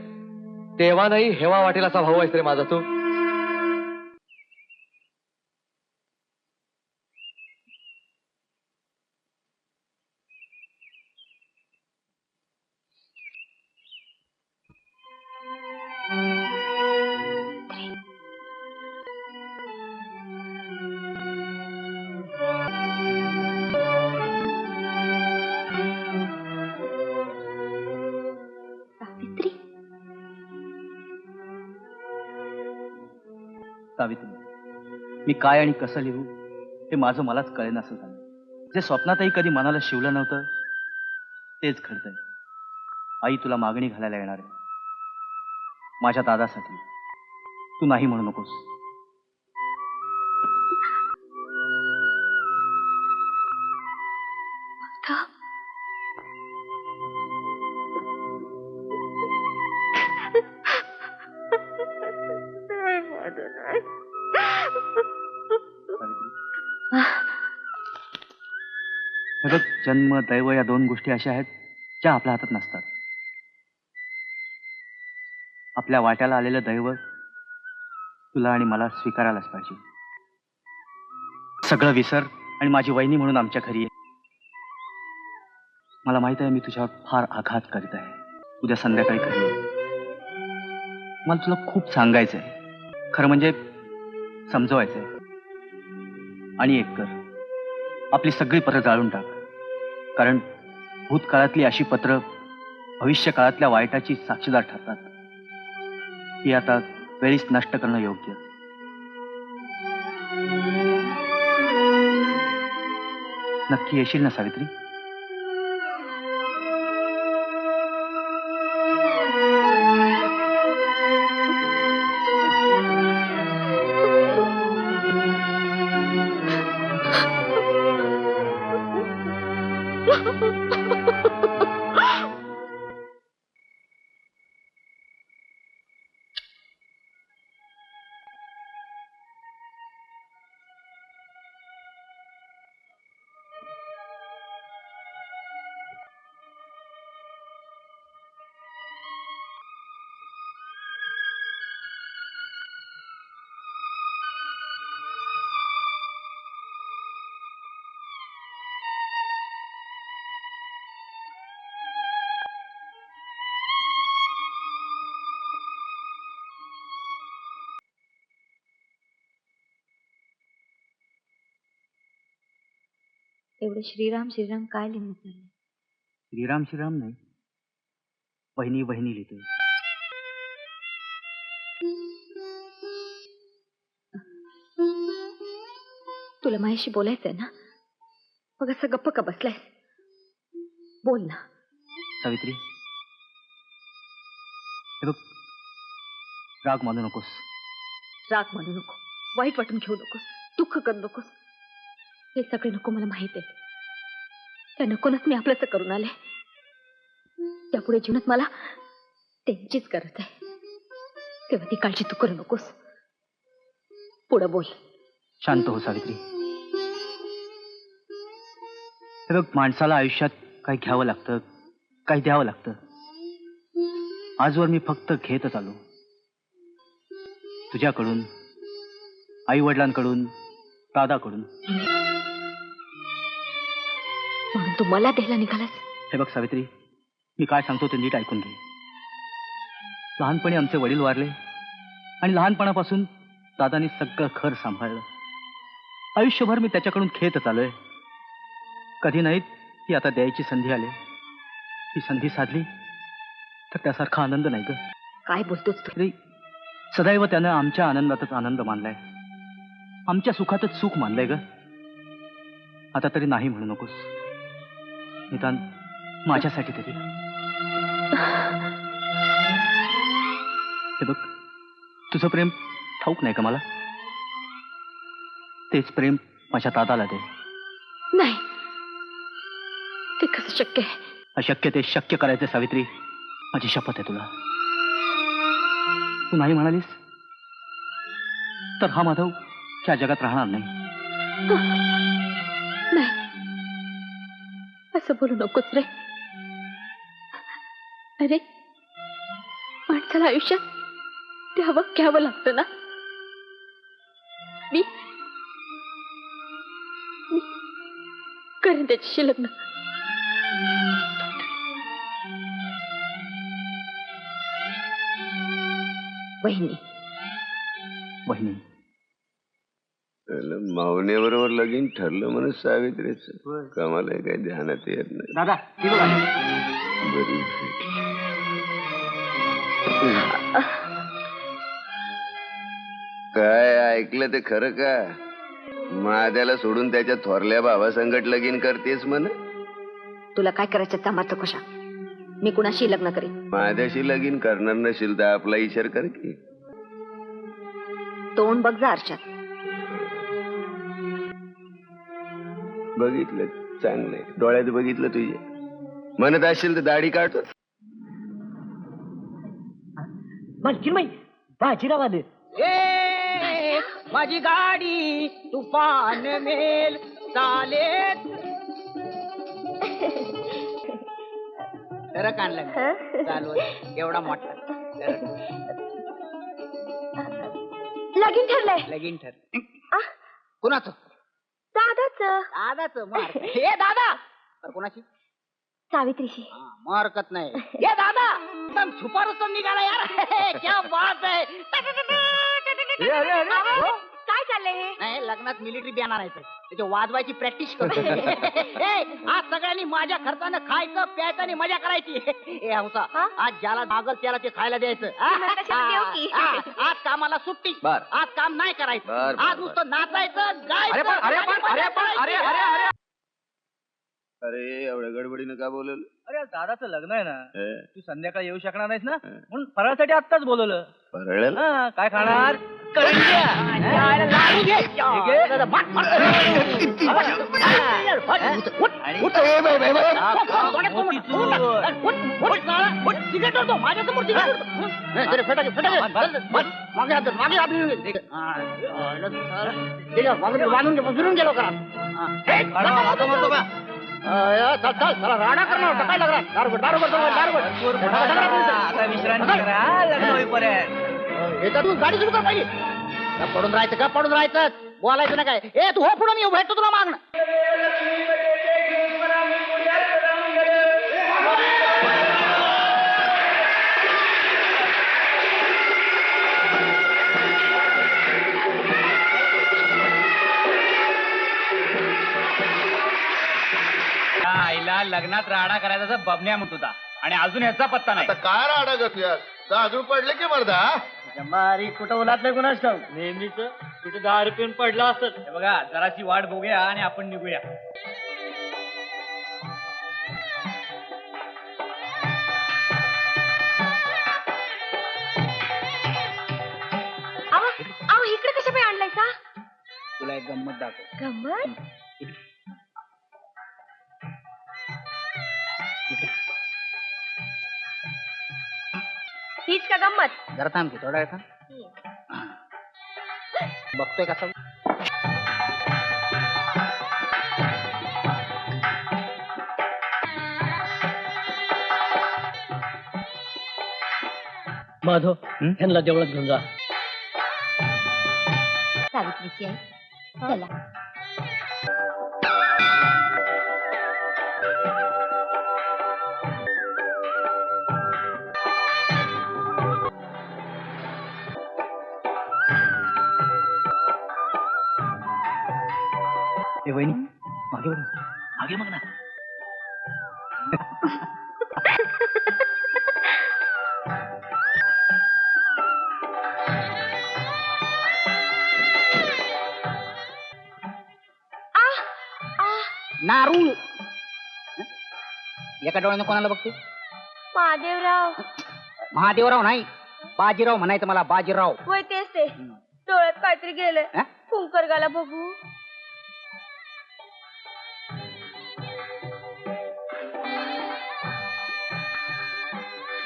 तेव्हा नाही हेवा वाटेल असा भाऊ आहेस रे माझा तू. सावित्री, सावित्री, मी काय आणि कसं लिहू हे माझं मलाच कळेन असं झालं. जे स्वप्नातही कधी मनाला शिवलं नव्हतं तेच घडतंय. आई तुला मागणी घालायला येणार आहे माझ्या दादासाठी. तू नाही म्हणू नकोस. बघ, जन्म दैव या दोन गोष्टी अशा आहेत ज्या आपल्या हातात नसतात. आपल्या वाट्याला आलेलं दैव तुला आणि मला स्वीकारायलाच पाहिजे. सगळं विसर आणि माझी वहिनी म्हणून आमच्या घरी ये. मला माहित आहे मी तुझ्यावर फार आघात करीत आहे. उद्या संध्याकाळी घरी ये. मला तुला खूप सांगायचंय, खरं म्हणजे समजवायचंय. आणि एक कर, आपली सगळी पत्र जाळून टाक. कारण भूतकाळातली अशी पत्र भविष्य काळातल्या वाईटाची साक्षीदार ठरतात. ही आता वेळीच नष्ट करणं योग्य. नक्की येशील ना सावित्री? एवढे श्रीराम श्रीराम काय लिहून चालले? श्रीराम श्रीराम नाही, वहिनी वहिनी लिहिते. तुला माझ्याशी बोलायचंय ना? मग असं गप्प का बसलायस? बोल ना. सावित्री, हे बघ, राग मानू नकोस. राग मानू नको, वाईट वाटून घेऊ नकोस, दुःख करू नकोस. हे सगळे नको मला माहित आहे. त्या नकोनच मी आपलंच करून आले. त्यापुढे जीवनात मला त्यांचीच गरज आहे. तेव्हा ती काळजी तू करू नकोस. पुढं बोल. शांत हो सावित्री. हे बघ, माणसाला आयुष्यात काही घ्यावं लागतं, काही द्यावं लागतं. आजवर मी फक्त घेतच आलो. तुझ्याकडून, आई वडिलांकडून, दादाकडून. म्हणून तू मला द्यायला निघालास? हे बघ सावित्री, मी काय सांगतो ते नीट ऐकून घे. लहानपणी आमचे वडील वारले आणि लहानपणापासून दादानी सगळं घर सांभाळलं. आयुष्यभर मी त्याच्याकडून खेळत आलोय. कधी नाही ती आता द्यायची संधी आली. ती संधी साधली तर त्यासारखा आनंद नाही ग. काय बोलतोस तू? सदैव त्यानं आमच्या आनंदातच आनंद मानलाय, आमच्या सुखातच सुख मानलंय ग. आता तरी नाही म्हणू नकोस, निदान माझ्यासाठी तरी. हे बघ, तुझं प्रेम ठाऊक नाही का मला? तेच प्रेम माझ्या दादाला दे. नाही, ते कसं शक्य आहे? अशक्य ते शक्य करायचं सावित्री. माझी शपथ आहे तुला. तू नाही म्हणालीस तर हा माधव त्या जगात राहणार नाही. नाही, असं बोलू नकोस रे. अरे, माणसाला आयुष्यात द्यावं घ्यावं लागतं ना. मी करेन त्याच्याशी लग्न. वहिनी, वहिनी, मावने बरोबर लगीन ठरलं म्हणून सावित्रीचं कमाला काही ध्यानात येत नाही. दादा बरी काय ऐकलं ते खरं का? माझ्याला सोडून त्याच्या थोरल्या भावासंगट लगीन करतेस म्हण. तुला काय करायचं सामर्थ्य कशा? मी कुणाशी लग्न करीन. माझ्याशी लगीन करणार नशील तर आपला इशार कर की. तोंड बघ जा आरशात. बघितलं, चांगलंय. डोळ्यात बघितलं तुझे. म्हणत असेल तर दाढी काढतो. मालकीन बाजीराव आले. माझी गाडी तुफान मेल चालेत. ट्रक आणलं मी. हं? चालवत एवढा मोठा ट्रक. लगीन ठरलंय लगीन ठर. आ? कुणाचं? दादाच दादाचं मार. हे दादा तर कुणाची? सावित्रीशी. हा, मारकत नाही. हे दादा एकदम छुपा रुस्तम निघाला यार. क्या बात आहे. अहो, काय चाललंय हे? नाही लग्नात मिलिटरी बॅन आणायचं त्याची वाजवायची प्रॅक्टिस करतो. आज सगळ्यांनी माझ्या खर्चानं खायचं प्यायचं आणि मजा करायची. ए हौसा हा? आज ज्याला मागल त्याला ते खायला द्यायचं. मग कशाला देऊ की? आज कामाला सुट्टी. बर. आज काम नाही करायचं. बर, बर, आज बर. नुसतं नाचायचं गायचं अरे पण अरे आणि पण अरे मजा पण अरे करायची. अरे अरे अरे एवढ्या गडबडीनं का बोलवलं? अरे आज दादाचं लग्न आहे ना, हे, तू संध्याकाळी येऊ शकणार नाहीस ना, म्हणून फराळासाठी आत्ताच बोलवलं. परळेल? हा, काय खाणार? करंज्या. यायला लाडू घे. ठीक आहे? मार, मार. आणि उठ, ए, बाई, बाई, बाई. उठ, नाळा. उठ, सिगरेट ओढतो. माझ्यासमोर सिगरेट ओढतो. जरा फटाके, फटाके. मागे हात धर, मागे हात धर. हा, ठीक आहे, बांधून घे, फिरून गेलो करा. चल चल चला राडा करणार काय लागला दारू आता विश्रांती करा, लग्न होईपर्यंत. तू गाडी सुरू कर पहिली. पडून राहायचं बोलायचं ना काय. ए तू हो पुढे मी भेटतो तुला मागणं. आईला लग्नात राडा करायचा बबन्या म्हणत होता आणि अजून याचा पत्ता नाही. काय राडा करतोय? दागडू पडले की मर्दा? मारी कुठं उलातलं कुणाच ठाऊक. नेहमीच कुठे 10 रुपये पडला असत. हे बघा जराशी वाट बघूया आणि आपण निघूया. अहो इकडे कशा पाय आणलाय सा? तुला एक गंमत दाखव. गंमत? हीच का गंमत? जरा थांब की थोडा वेळ थांब. बघतोय कसं. माधव ह्यांना देवळात घेऊन जा. सावित्रीची आहे. चला. ए वहिनी मागे बघ ना. मागे बघ ना. नारूळ. एका डोळ्यानं कोणाला बघते? महादेवराव. महादेवराव नाही बाजीराव म्हणायचं मला. बाजीराव. वय तेच ते. डोळ्यात काहीतरी गेलंय. हा? कुंकरगाला बघू.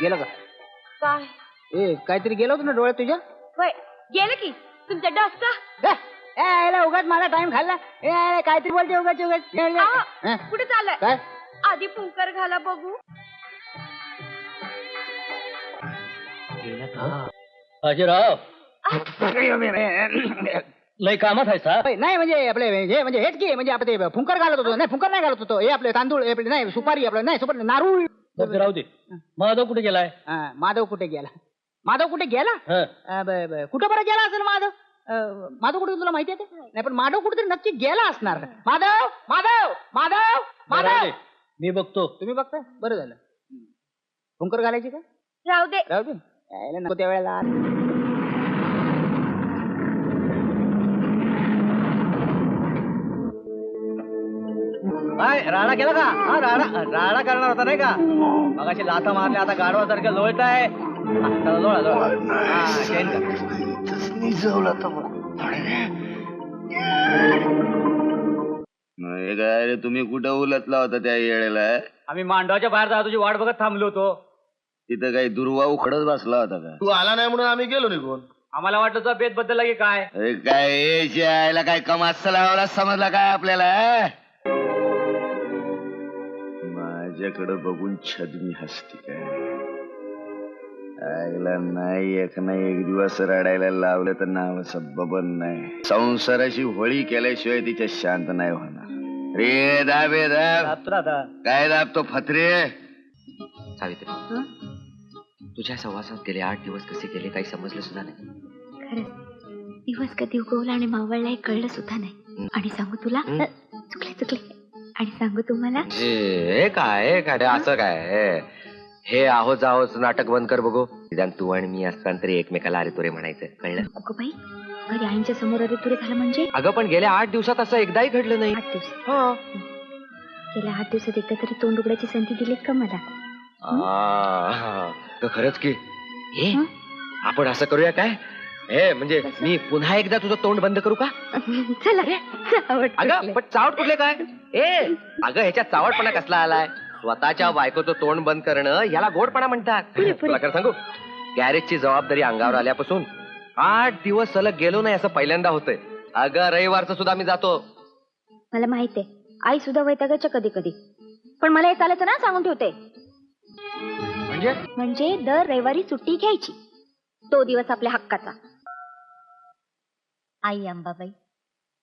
गेलं का? काय? ए काहीतरी गेलं होतं ना डोळ्यात तुझ्या? वय गेलं की तुमच्या डसका. उगाच माझा टाइम खाल्ला. काहीतरी बोलते उगाच उगाच. कुठे चाललाय? काय? आधी पुंकर घाला बघू. बाजीराव लय कामात आहे सा. नाही म्हणजे आपले हे म्हणजे हेच की म्हणजे आपण ते फुंकर घालत होतो. नाही फुंकर नाही घालत होतो. हे आपले तांदूळ आपले नाही सुपारी आपलं नाही सुपारी नारूळ. राहू दे. माधव कुठे गेलाय? माधव कुठे गेला? माधव कुठे गेला? हं. कुठं बरं गेला असेल माधव? माधव कुठे तुला माहिती आहे ते? नाही पण माधव कुठेतरी नक्की गेला असणार. माधव माधव माधव राहू माधव. दे. मी बघतो. तुम्ही बघताय बरं झालं. फुंकर घालायची का? राहू दे. राहू दे. यायला नको त्या वेळेला. काय राडा केला का? हा राडा करणार होता नाही का? मगाशी लाथा मारल्या आता गाढवासारखं लोळत आहे. चला लोळा लोळा. हा चैन कर. नाही काय रे, तुम्ही कुठं उलटला होता त्या येळेला? आम्ही मांडवाच्या बाहेर जात तुझी वाट बघत थांबलो होतो. तिथं काही दुर्वा उखडत बसला होता का? तू आला नाही म्हणून आम्ही गेलो निघून. आम्हाला वाटलं तुझा बेत बद्दल की काय. अरे काय यायला काय कमास लावला समजला काय आपल्याला? माझ्याकडे बघून छदमी हसती काय? आईला नाही एक दिवस रडायला लावलं तर नावाचं बबन नाही. संसाराची होळी केल्याशिवाय तिच्या शांत नाही होणार. रे दाबे दाब. काय दाबतो फत्रे? सावित्री, तुझ्या सहवासात गेले 8 दिवस कसे गेले काही समजलं सुद्धा नाही. खरंच दिवस कधी उगवला आणि मावळला हे कळलं सुद्धा नाही. आणि सांगू तुला, चुकले आणि सांगू तुम्हाला, हे काय असं काय? हे आहोच आहोच नाटक बंद कर बघू. निदान तू आणि मी असताना तरी एकमेकाला अरे तुरे म्हणायचं, कळलं? अगो बाई, घरी आईंच्या समोर अरे तुरे झालं म्हणजे? अगं पण गेल्या 8 दिवसात असं एकदाही घडलं नाही. 8 दिवस गेल्या 8 दिवसात एकदा तरी तोंड उघडायची संधी दिलीत का मला? खरंच की. आपण असं करूया काय? म्हणजे मी पुन्हा एकदा तुझं तोंड बंद करू का? चला रे. अगं पण चावट कुठले काय? अगं ह्याच्यात चावटपणा कसला आलाय? स्वतःच्या बायकोचं तोंड बंद करणं याला गोडपणा म्हणतात. तुला काय सांगू, गॅरेजची जबाबदारी अंगावर आल्यापासून 8 दिवस सलग गेलो नाही असं पहिल्यांदा होतंय. अगं रविवारचं सुद्धा मी जातो. मला माहित आहे आई सुद्धा वैतागाच्या कधी कधी, पण मला हे चालायचं ना, सांगून ठेवते. म्हणजे दर रविवारी सुट्टी घ्यायची, तो दिवस आपल्या हक्काचा. आई अंबाबाई,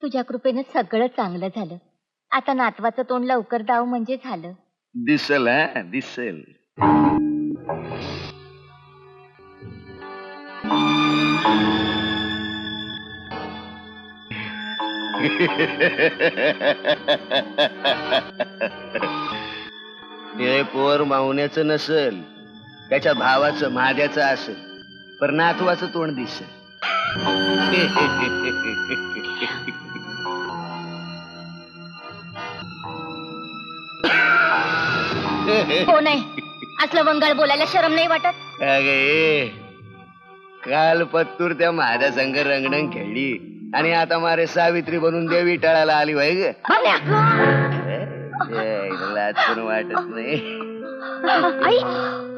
तुझ्या कृपेनं सगळं चांगलं झालं. आता नातवाचं तोंड लवकर दाव म्हणजे झालं. दिसल दिसल. ते पोर मावण्याचं नसल, त्याच्या भावाचं महाद्याचं असेल, पण नातवाचं तोंड दिसेल. हो नाही, असलं वंगाळ बोलायला शरम नाही वाटत? अगे काल पत्तूर त्या महाद्या संघ रंगणं खेळली आणि आता मारे सावित्री बनून देवी टाळायला आली व्हाय ग. लाज पण वाटत नाही. आई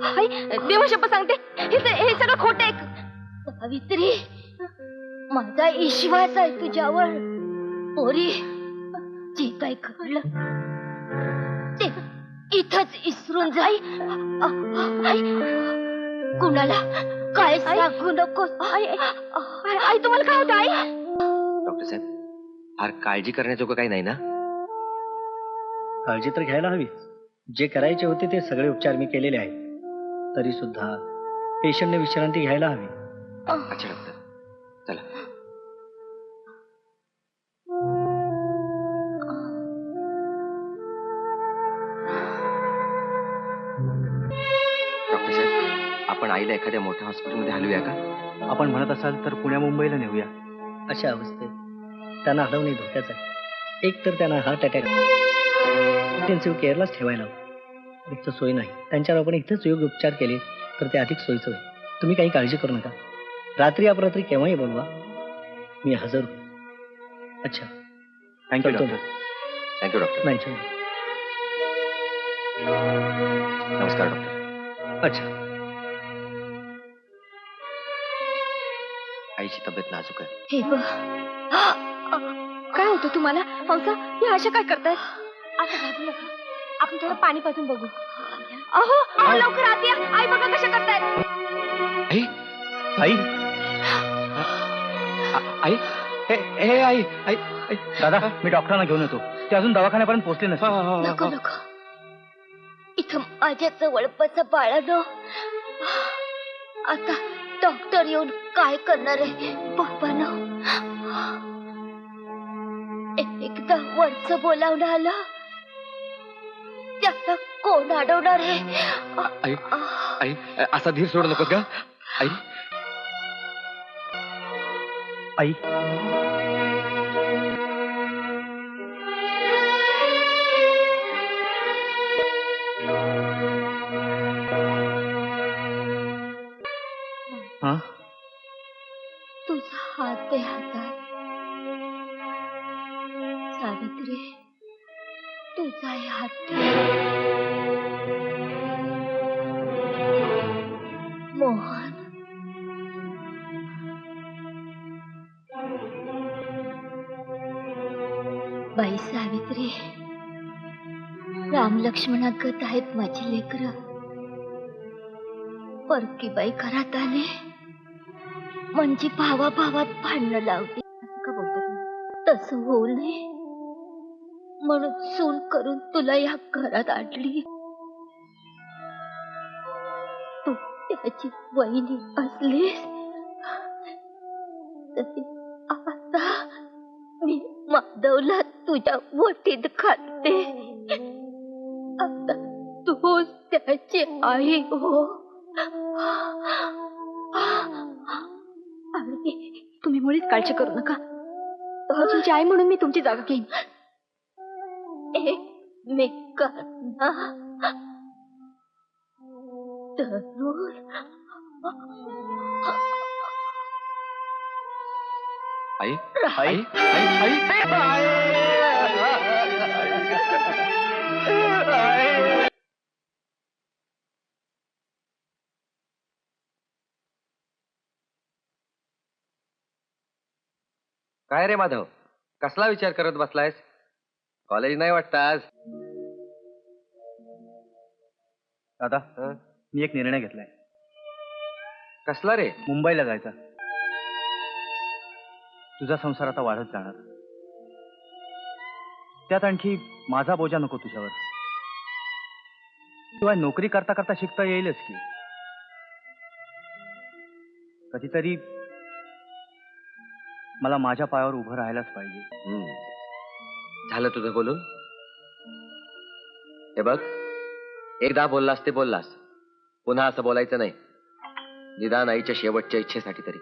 आई देवशप्प सांगते, हे सगळं खोट आहे. सावित्री, माझा विश्वास आहे तुझ्यावर. पोरी, जे काय घडलं ते इथंच विसरून जाई. कुणाला काय सांगू नको. आई तुम्हाला काय होतं? आई डॉक्टर साहेब, फार काळजी करण्याजोगं काही नाही ना? काळजी तर घ्यायला हवी. जे करायचे होते ते सगळे उपचार मी केलेले आहेत. तरी सुद्धा पेशंटने विश्रांती घ्यायला हवी. अच्छा डॉक्टर, चला. डॉक्टर साहेब, आपण आईला एखाद्या मोठ्या हॉस्पिटलमध्ये हलवूया का? आपण म्हणत असाल तर पुण्या मुंबईला नेऊया. अशा अवस्थेत त्यांना हलवणे धोक्याचं आहे. एक तर त्यांना हार्ट अटॅक, इंटेन्सिव्ह केअरलाच ठेवायला हवं. इथं सोय नाही. त्यांच्यावर आपण इथंच योग्य उपचार केले तर ते अधिक सोयीचं होईल. तुम्ही काही काळजी करू नका. रात्री अपरात्री केव्हाही बोलवा, मी हजर होईल. अच्छा, थँक्यू डॉक्टर. Thank you doctor. नाही, नमस्कार डॉक्टर. अच्छा. आईची तब्येत नाजूक आहे. हे बघ, काय होतं तुम्हाला? हंसा, हे अशा काय करताय? आता घाबरू नका, आपण थोडं पाणी पाजून बघू. अहो लवकर आत या. आई बघा कशा करतायत. आई आई आई हे आई आई आई. दादा, मी डॉक्टरांना घेऊन येतो. ते अजून दवाखान्यापर्यंत पोहोचले नसतील. नको नको, इथं माझ्या जवळ बसा बाळानो. आता डॉक्टर येऊन काय करणार आहे बाबानो? एकदा वरचं बोलावणं आलं, त्याला कोण अडवणार आहे? आई आई असा धीर सोडू नकोस का आई? आई, हा, तुझा हात ते हातात. सावित्री, तुझा हात मोहन. बाई सावित्री, राम लक्ष्मणागत आहेत माझी लेकरं. परकी बाई घरात आले म्हणजे भावाभावात भांडणं लावते. असं का बोलता तुम्ही? तसं होऊ नये म्हणून सून करून तुला या घरात आणली. तू त्याची वहिनी असलीस तरी आता मी माधवला तुझ्या वटीत घालते. आता तूच त्याची आई हो. आणि तुम्ही मुळीच काळजी करू नका. भाऊजींची आई म्हणून मी तुमची जागा घेईन. एकमेकांना धरून आई आई आई आई काय रे माधव, कसला विचार करत बसलायस? कॉलेज नाही वाटत आज? दादा मी एक निर्णय घेतलाय. कसला रे? मुंबईला जायचा. तुझा संसार आता वाढत जाणार, त्यात आणखी माझा बोजा नको तुझ्यावर. शिवाय नोकरी करता करता शिकता येईलच की. कधीतरी मला माझ्या पायावर उभं राहायलाच पाहिजे. झालं तुझं बोलून? हे बघ, एकदा बोललास ते बोललास, पुन्हा असं बोलायचं नाही. निदान आईच्या शेवटच्या इच्छेसाठी तरी.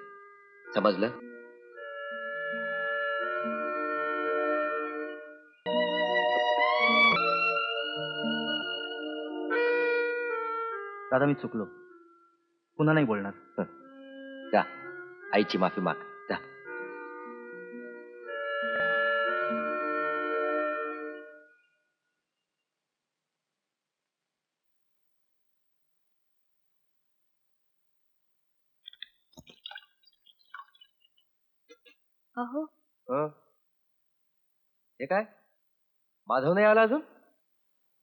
समजलं? दादा मी चुकलो, पुन्हा नाही बोलणार. जा, आईची माफी माग. जा. अहो हे काय, माधव नाही आला अजून?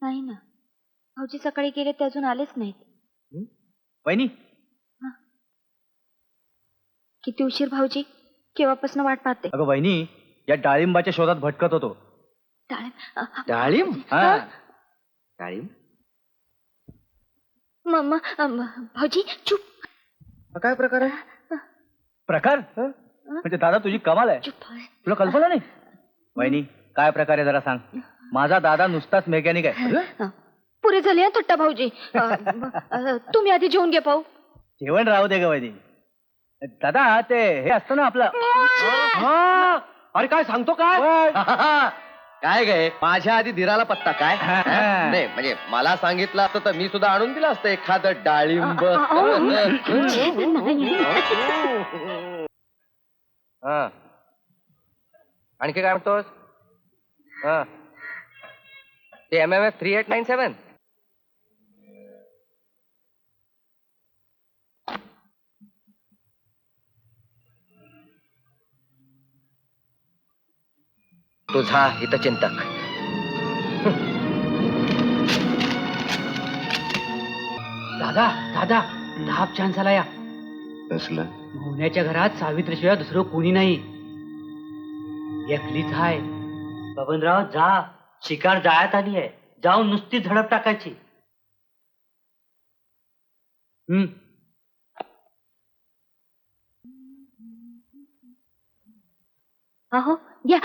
नाही ना, भाऊजी सकाळी गेले ते अजून आलेच नाहीत. वहिनी किती उशीर भाऊजी, केव्हापासून वाट पाहते. अगं वहिनी, या डाळिंबाच्या शोधात भटकत होतो. डाळिंब? हा. डाळिंब? भाऊजी चुप. काय प्रकार आहे? प्रकार म्हणजे दादा तुझी कमाल आहे. चुप. तुला कल्पना नाही? वहिनी काय प्रकार आहे जरा सांग. माझा दादा नुसताच मेकॅनिक आहे. पुरे झाले ना थट्टा भाऊजी. तुम्ही आधी जेवून घे पाहू. जेवण राहू दे ग वहिनी. दादा ते हे असतं ना आपलं. अरे काय सांगतो काय? काय गे, माझ्या आधी धीराला पत्ता काय? नाही म्हणजे मला सांगितलं असतं तर मी सुद्धा आणून दिलं असतं एखादं डाळिंब. आणखी काय म्हणतोस? ते MMF 3897. तुझा हितचिंतक. दादा दादा, दहाप छान झाला या. कसलं? होण्याच्या घरात सावित्रीशिवाय दुसरं कोणी नाही, एकलीच आहे. बबनराव जा, शिकार जाळ्यात आली आहे. जाऊन नुसती झडप टाकायची. अहो घ्या.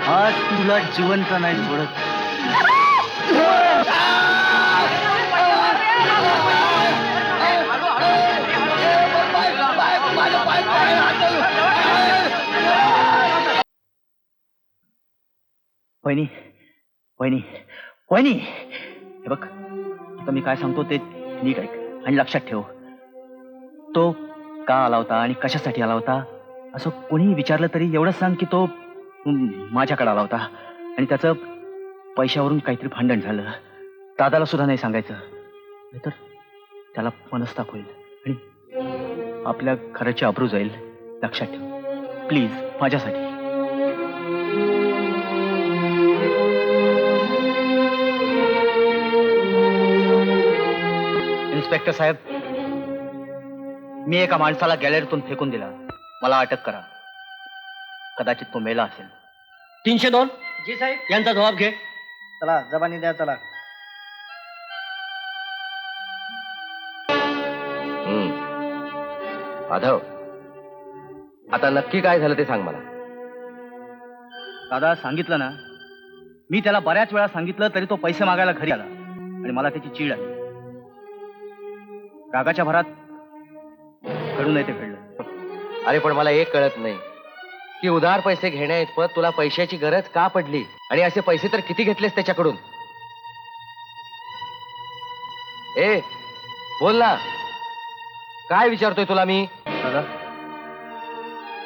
आज तुला जिवंत नाही सोडत. वहिनी वहिनी वहिनी, हे बघ, आता मी काय सांगतो ते नीट ऐक आणि लक्षात ठेव. तो का आला होता आणि कशासाठी आला होता असं कोणीही विचारलं तरी एवढंच सांग की तो माझ्याकडे आला होता आणि त्याचं पैशावरून काहीतरी भांडण झालं. दादाला सुद्धा नाही सांगायचं, नाहीतर त्याला मनस्ताप होईल आणि आपल्या घराची अब्रू जाईल. लक्षात ठेव प्लीज, माझ्यासाठी. इन्स्पेक्टर साहेब, मी एका माणसाला गॅलरीतून फेकून दिला. मला अटक करा. कदाचित तो मेला असेल. 302. जी साहेब. यांचा जबाब घे. चला जबानी द्या. चला. माधव, आता नक्की काय झालं ते सांग मला. दादा, सांगितलं ना मी त्याला. बऱ्याच वेळा सांगितलं तरी तो पैसे मागायला घरी आला आणि मला त्याची चीड आली. रागाच्या भरात घडून ते घडलं. अरे पण मला एक कळत नाही की उधार पैसे घेण्या इतपत तुला पैशाची गरज का पडली, आणि असे पैसे तर किती घेतलेस त्याच्याकडून. ए बोल ना, काय विचारतोय तुला मी. दादा,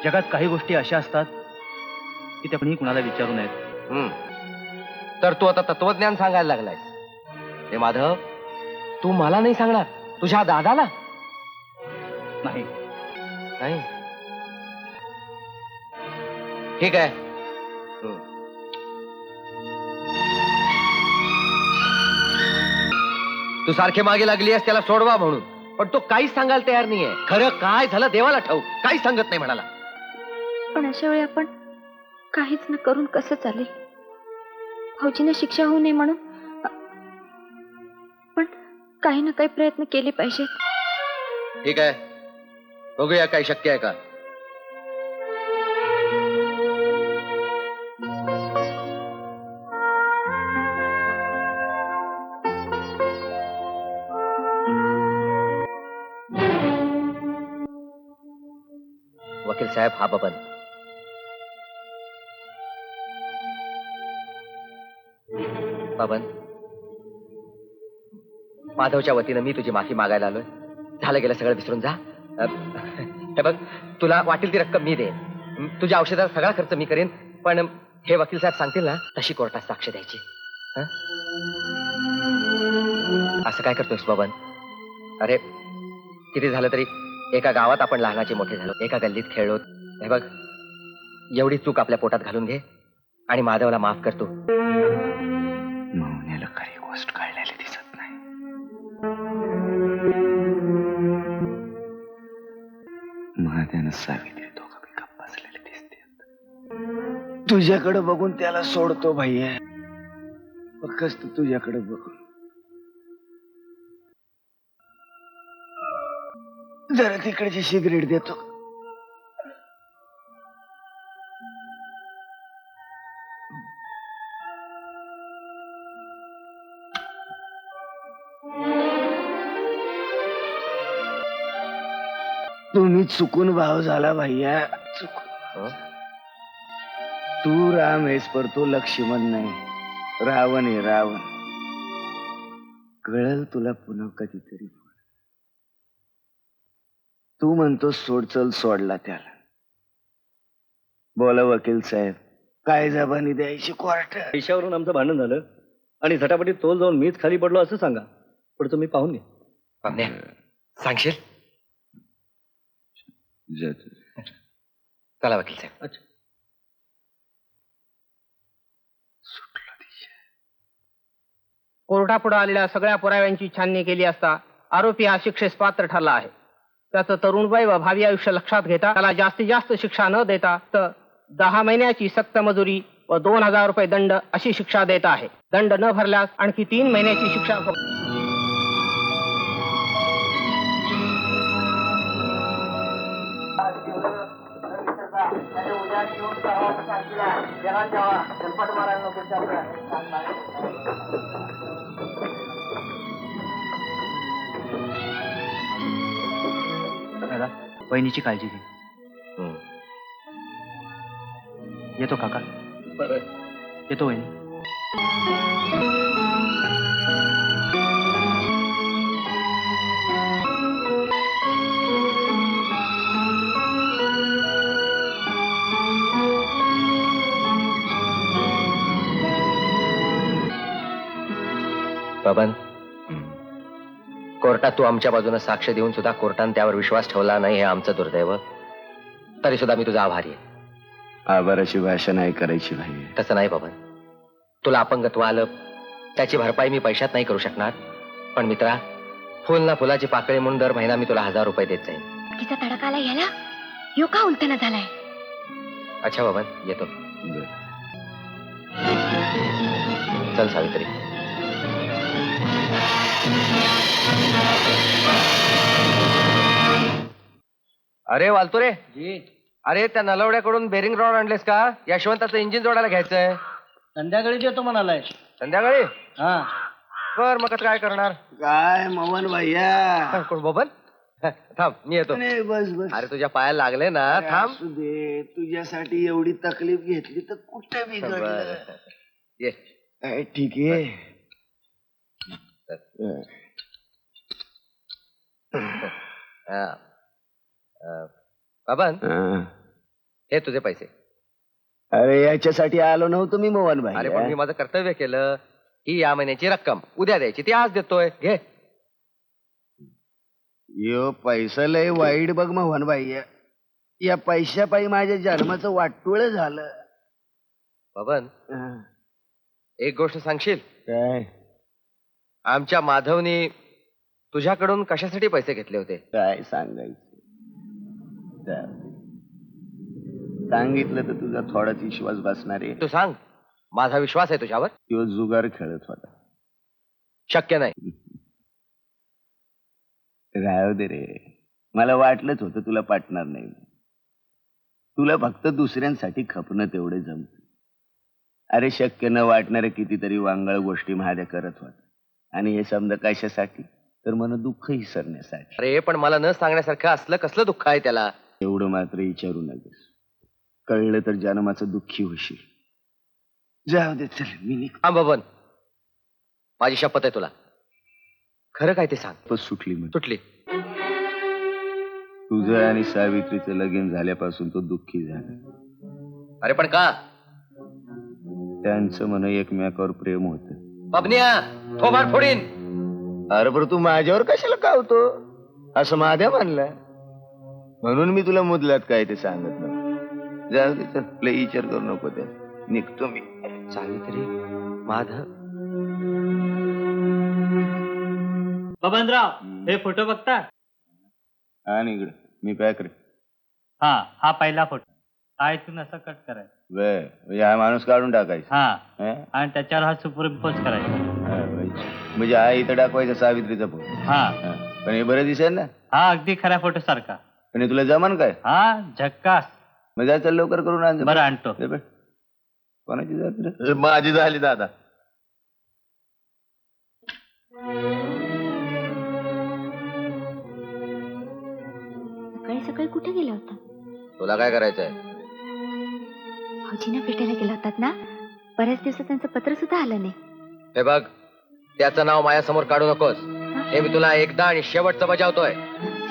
जगात काही गोष्टी अशा असतात की त्या कोणी कुणाला विचारू नयेत. तर तू आता तत्वज्ञान सांगायला लागलायस. हे माधव, तू मला नाही सांगणार, तुझ्या दादाला. नाही नाही, ठीक आहे. तू सारखे मागे लागली आहेस त्याला सोडवा म्हणून, पण तो काहीच सांगायला तयार नाहीये. खरं काय झालं देवाला ठाऊक, काहीच सांगत नाही म्हणाला. पण अशा वेळी आपण काहीच न करून कसं चालेल? भाऊजींना शिक्षा होऊ नये म्हणून पण काही ना काही प्रयत्न केले पाहिजेत. ठीक आहे, बघूया काय शक्य आहे का. वकील साहेब, हा बबन. बबन, माधवच्या वतीनं मी तुझी माफी मागायला आलोय. झालं गेलं सगळं विसरून जा. हे बघ, तुला वाटेल ती रक्कम मी देईन. तुझ्या औषधाचा सगळा खर्च मी करेन. पण हे वकील साहेब सांगतील ना तशी कोर्टात साक्ष द्यायची. असं काय करतोयस बबन? अरे किती झालं तरी एका गावात आपण लहानाचे मोठे झालो, एका गल्लीत खेळलो. हे बघ, एवढी चूक आपल्या पोटात घालून घे आणि माधवला माफ करतो. मौन्याला खरी गोष्ट कळलेली दिसत नाही. महात्यानं सावित्री दोघं बी गप्प बसलेले दिसते. तुझ्याकडे बघून त्याला सोडतो भैया. फक्त तुझ्याकडे बघून जरा तिकडची सिगरेट देतो. तुम्ही चुकून भाव झाला भैया, चुकून. तू राम आहेस पर तो लक्ष्मण नाही, रावण आहे रावण. कळल तुला पुन्हा कधीतरी. तू म्हणतो सोड, चल सोडला त्याला. बोला वकील साहेब, काय जबानी द्यायची कोर्ट. पैशावरून आमचं भांडण झालं आणि झटापटीत तोल जाऊन मीच खाली पडलो असं सांगा. पुढचं मी पाहून घे. सांगशील? चला वकील साहेब. अच्छा. कोर्टापुढे आलेल्या सगळ्या पुराव्यांची छाननी केली असता आरोपी हा शिक्षेस पात्र ठरला आहे. त्याचं तरुण वय व भावी आयुष्य लक्षात घेता त्याला जास्तीत जास्त शिक्षा न देता तर 10 महिन्याची सक्त मजुरी व 2000 रुपये दंड अशी शिक्षा देत आहे. दंड न भरल्यास आणखी 3 महिन्याची शिक्षा. दादा, बहिणीची काळजी घे. येतो काका. बरं. येतो वहिनी. बबन, कोर्टात तू आमच्या बाजूने साक्ष देऊन सुद्धा कोर्टाने त्यावर विश्वास ठेवला नाही, हे आमचं दुर्दैव. तरी सुद्धा मी तुझा आभारी आहे. आभाराची भाषा नाही करायची भाई. तसं नाही बबन, तुला अपंगत्व आलं त्याची भरपाई मी पैशात नाही करू शकणार, पण मित्रा, फुल ना फुलाची पाकळी म्हणून दर महिना मी तुला 1000 रुपये देत जाईन. तिचा तडका आला याला यो का उलटना झालाय. अच्छा बबन, येतो. चल सावित्री. अरे वालतुरे, अरे त्या नलवड्याकडून बेरिंग रॉड आणलेस का? यशवंताचं इंजिन जोडायला घ्यायचंय. संध्याकाळी देतो म्हणालाय. संध्याकाळी? हा. बर, मग आता काय करणार? काय मोहन भैया. कोण बबन? थांब, मी येतो. बस बस. अरे तुझ्या पायाला लागले ना, थांब. असू दे, तुझ्यासाठी एवढी तकलीफ घेतली तर कुठे बिघडलं. ये. ठीक आहे. बबन, हे तुझे पैसे. अरे याच्यासाठी आलो नव्हतो मी मोहन भाई. अरे पण मी माझं कर्तव्य केलं. ही या महिन्याची रक्कम उद्या द्यायची, ती आज देतोय. घे. यो पैसा लय वाईट बघ मोहन भाई. या पैशापायी माझ्या जन्माचं वाटोळ झालं. बबन, एक गोष्ट सांगशील? काय? आमच्या माधवनी तुझ्याकडून कशासाठी पैसे घेतले होते? काय सांगायचं? सांगितलं तर तुझा थोडाच विश्वास बसणार आहे. तू सांग, माझा विश्वास आहे तुझ्यावर. तो जुगार खेळत होता. शक्य नाही. राहू दे रे, मला वाटलंच होतं तुला पटणार नाही. तुला फक्त दुसऱ्यांसाठी खपणं तेवढे जमत. अरे शक्य न वाटणारे कितीतरी वांगळ गोष्टी महाद्या करत होत, आणि हे समजा कशासाठी? तर मन दुःख विसरण्यासाठी. अरे पण मला न सांगण्यासारखं असलं कसलं दुःख आहे त्याला? एवढं मात्र विचारू नकोस. कळलं तर जन्माचं दुःखी होशील. जाऊ दे, चल मी निघतो. हा बबन, माझी शपथ आहे तुला. खरं काय ते सांग. पण सुटली मग. सुटली? तुझं आणि सावित्रीचं लगीन झाल्यापासून तो दुःखी झाला. अरे पण का? त्यांचं मन एकमेकावर प्रेम होत. बबनिया, थोबाड फोडीन. अरे बरं, तू माझ्यावर कशाला कावतो? असं माझ्या मानला म्हणून मी तुला मुदलात काय ते सांगत नाही. जाऊ दे, चल लय विचार करू नको. त्या निघतो मी. सावित्री, माधव. बबनराव, हे फोटो बघता? हा निघड, मी काय करे. हा पहिला फोटो. हा इथून असं कट करायचं. हा माणूस काढून टाकायचा. हा, आणि त्याच्यावर हा सुप्रीम पोज करायचा. म्हणजे हा इथं टाकवायचा सावित्रीचा फोटो. हा, पण हे बरं दिसेल ना? हा अगदी खऱ्या फोटो सारखा. पण तुला जमान काय? हा, झक्कास. मग चल लवकर करून आण. बरं, आणतो. कोणाची जात? माझी झाली दादा. सकाळी सकाळी कुठे गेला होता? तुला काय करायचंय? भाऊजींना भेटायला गेला होतात ना? बऱ्याच दिवसात त्यांचं पत्र सुद्धा आलं नाही. हे बघ, त्याचं नाव माझ्यासमोर काढू नकोस. हे मी तुला एकदा आणि शेवटचं बजावतोय,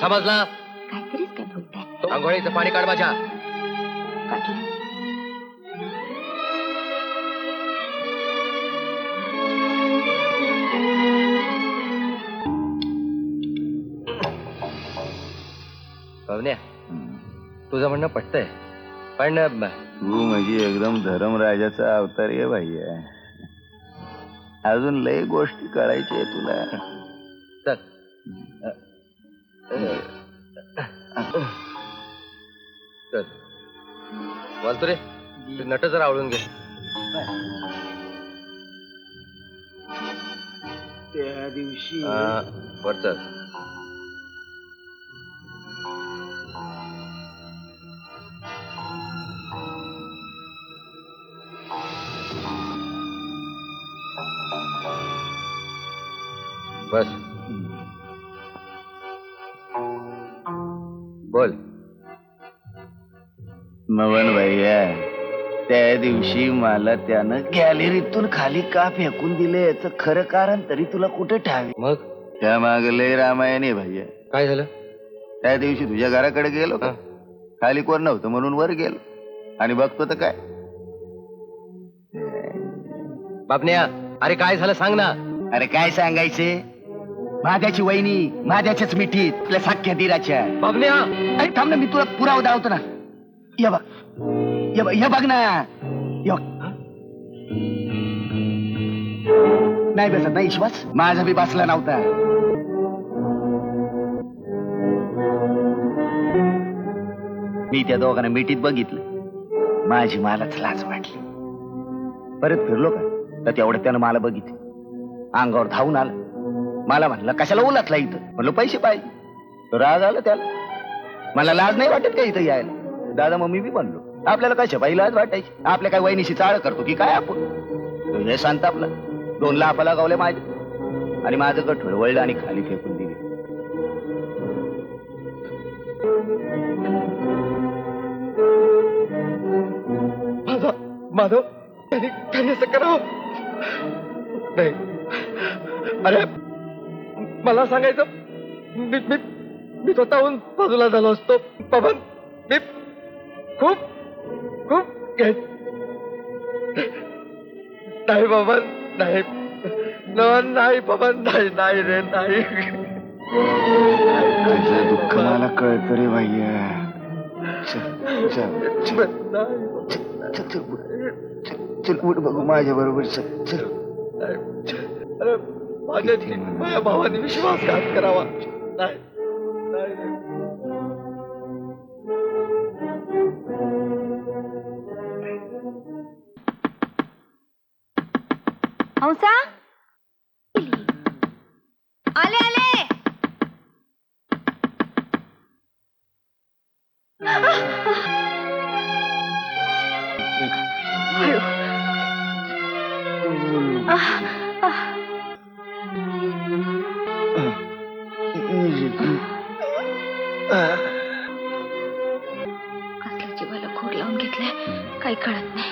समजला? काहीतरीच काय बोलताय. आंघोळीचं पाणी काढ माझ्या. काढलं. पवन्या, तुझं म्हणणं पटतंय, पण तू म्हणजे एकदम धर्मराजाचा अवतार आहे भाई. अजून लय गोष्टी कळायची आहे तुला. चल. चल बोलतो रे, नट जरा आवळून घे. त्या दिवशी वर चल. बस बोल. मवन भैया, त्या दिवशी मला त्यानं गॅलरीतून खाली का फेकून दिले याचं खरं कारण तरी तुला कुठे ठावे? मग त्या मागले रामायण आहे भैया. काय झालं? त्या दिवशी तुझ्या घराकडे गेलो का, खाली कोण नव्हतं म्हणून वर गेलो आणि बघतो तर काय, बापन्या, अरे काय झालं सांग ना. अरे काय सांगायचे, माझ्याची वहिनी माझ्याच्याच मिठीत आपल्या साख्या दिराच्या. बापन्या, अरे थांब ना, मी तुला पुरावा दावतो ना. ये बघ, हे बघ ना, हे बघ. नाही बसत नाही विश्वास, माझा बी बसला नव्हता. मी त्या दोघांना मिठीत बघितलं, माझी मलाच लाज वाटली. परत फिरलो का तर तेवढं त्यानं मला बघितलं, अंगावर धावून आलं. मला म्हणलं कशाला उलटला इथं, म्हणलं पैसे पाहिजे. राग आला त्याला, मला लाज नाही वाटत का इथं यायला. दादा मम्मी बी म्हणलो, आपल्याला कशा पाहिजे लाज वाटायची, आपल्या काय वहिनीशी चाळ करतो की काय आपण. हे सांगता आपला 2 लाफा लगावले माझे आणि माझं गठोड वळलं आणि खाली फेकून दिली. माधव, त्यांनी असं करावं नाही. अरे मला सांगायचं, मी स्वतःहून बाजूला झालो असतो. पवन, मी खूप खूप नाही बाबा, नाही पवन, नाही रे, नाही. दुःख मला कळतं रे भैया. चल उठ बघू माझ्या बरोबर. चल. अरे माझ्या भावाने विश्वासघात करावा. नाही. हंसा, आले आले. कसल्या जीवाला खोड लावून घेतलाय काही कळत नाही.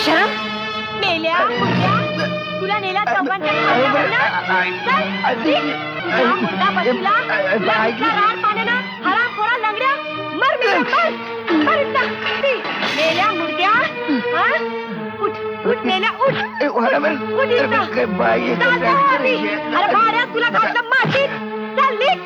शरम मेल्या मुर्द्या, तुला नेला चौघांच्या मुर्दा बसला राड पाण्यानं, हरामखोरा लंगड्या, मर मेल्या, मेल्या मुर्द्या. उठ मेल्या, उठ इथं. अरे भाड्या, तुला घातलं मातीत. चल निघ.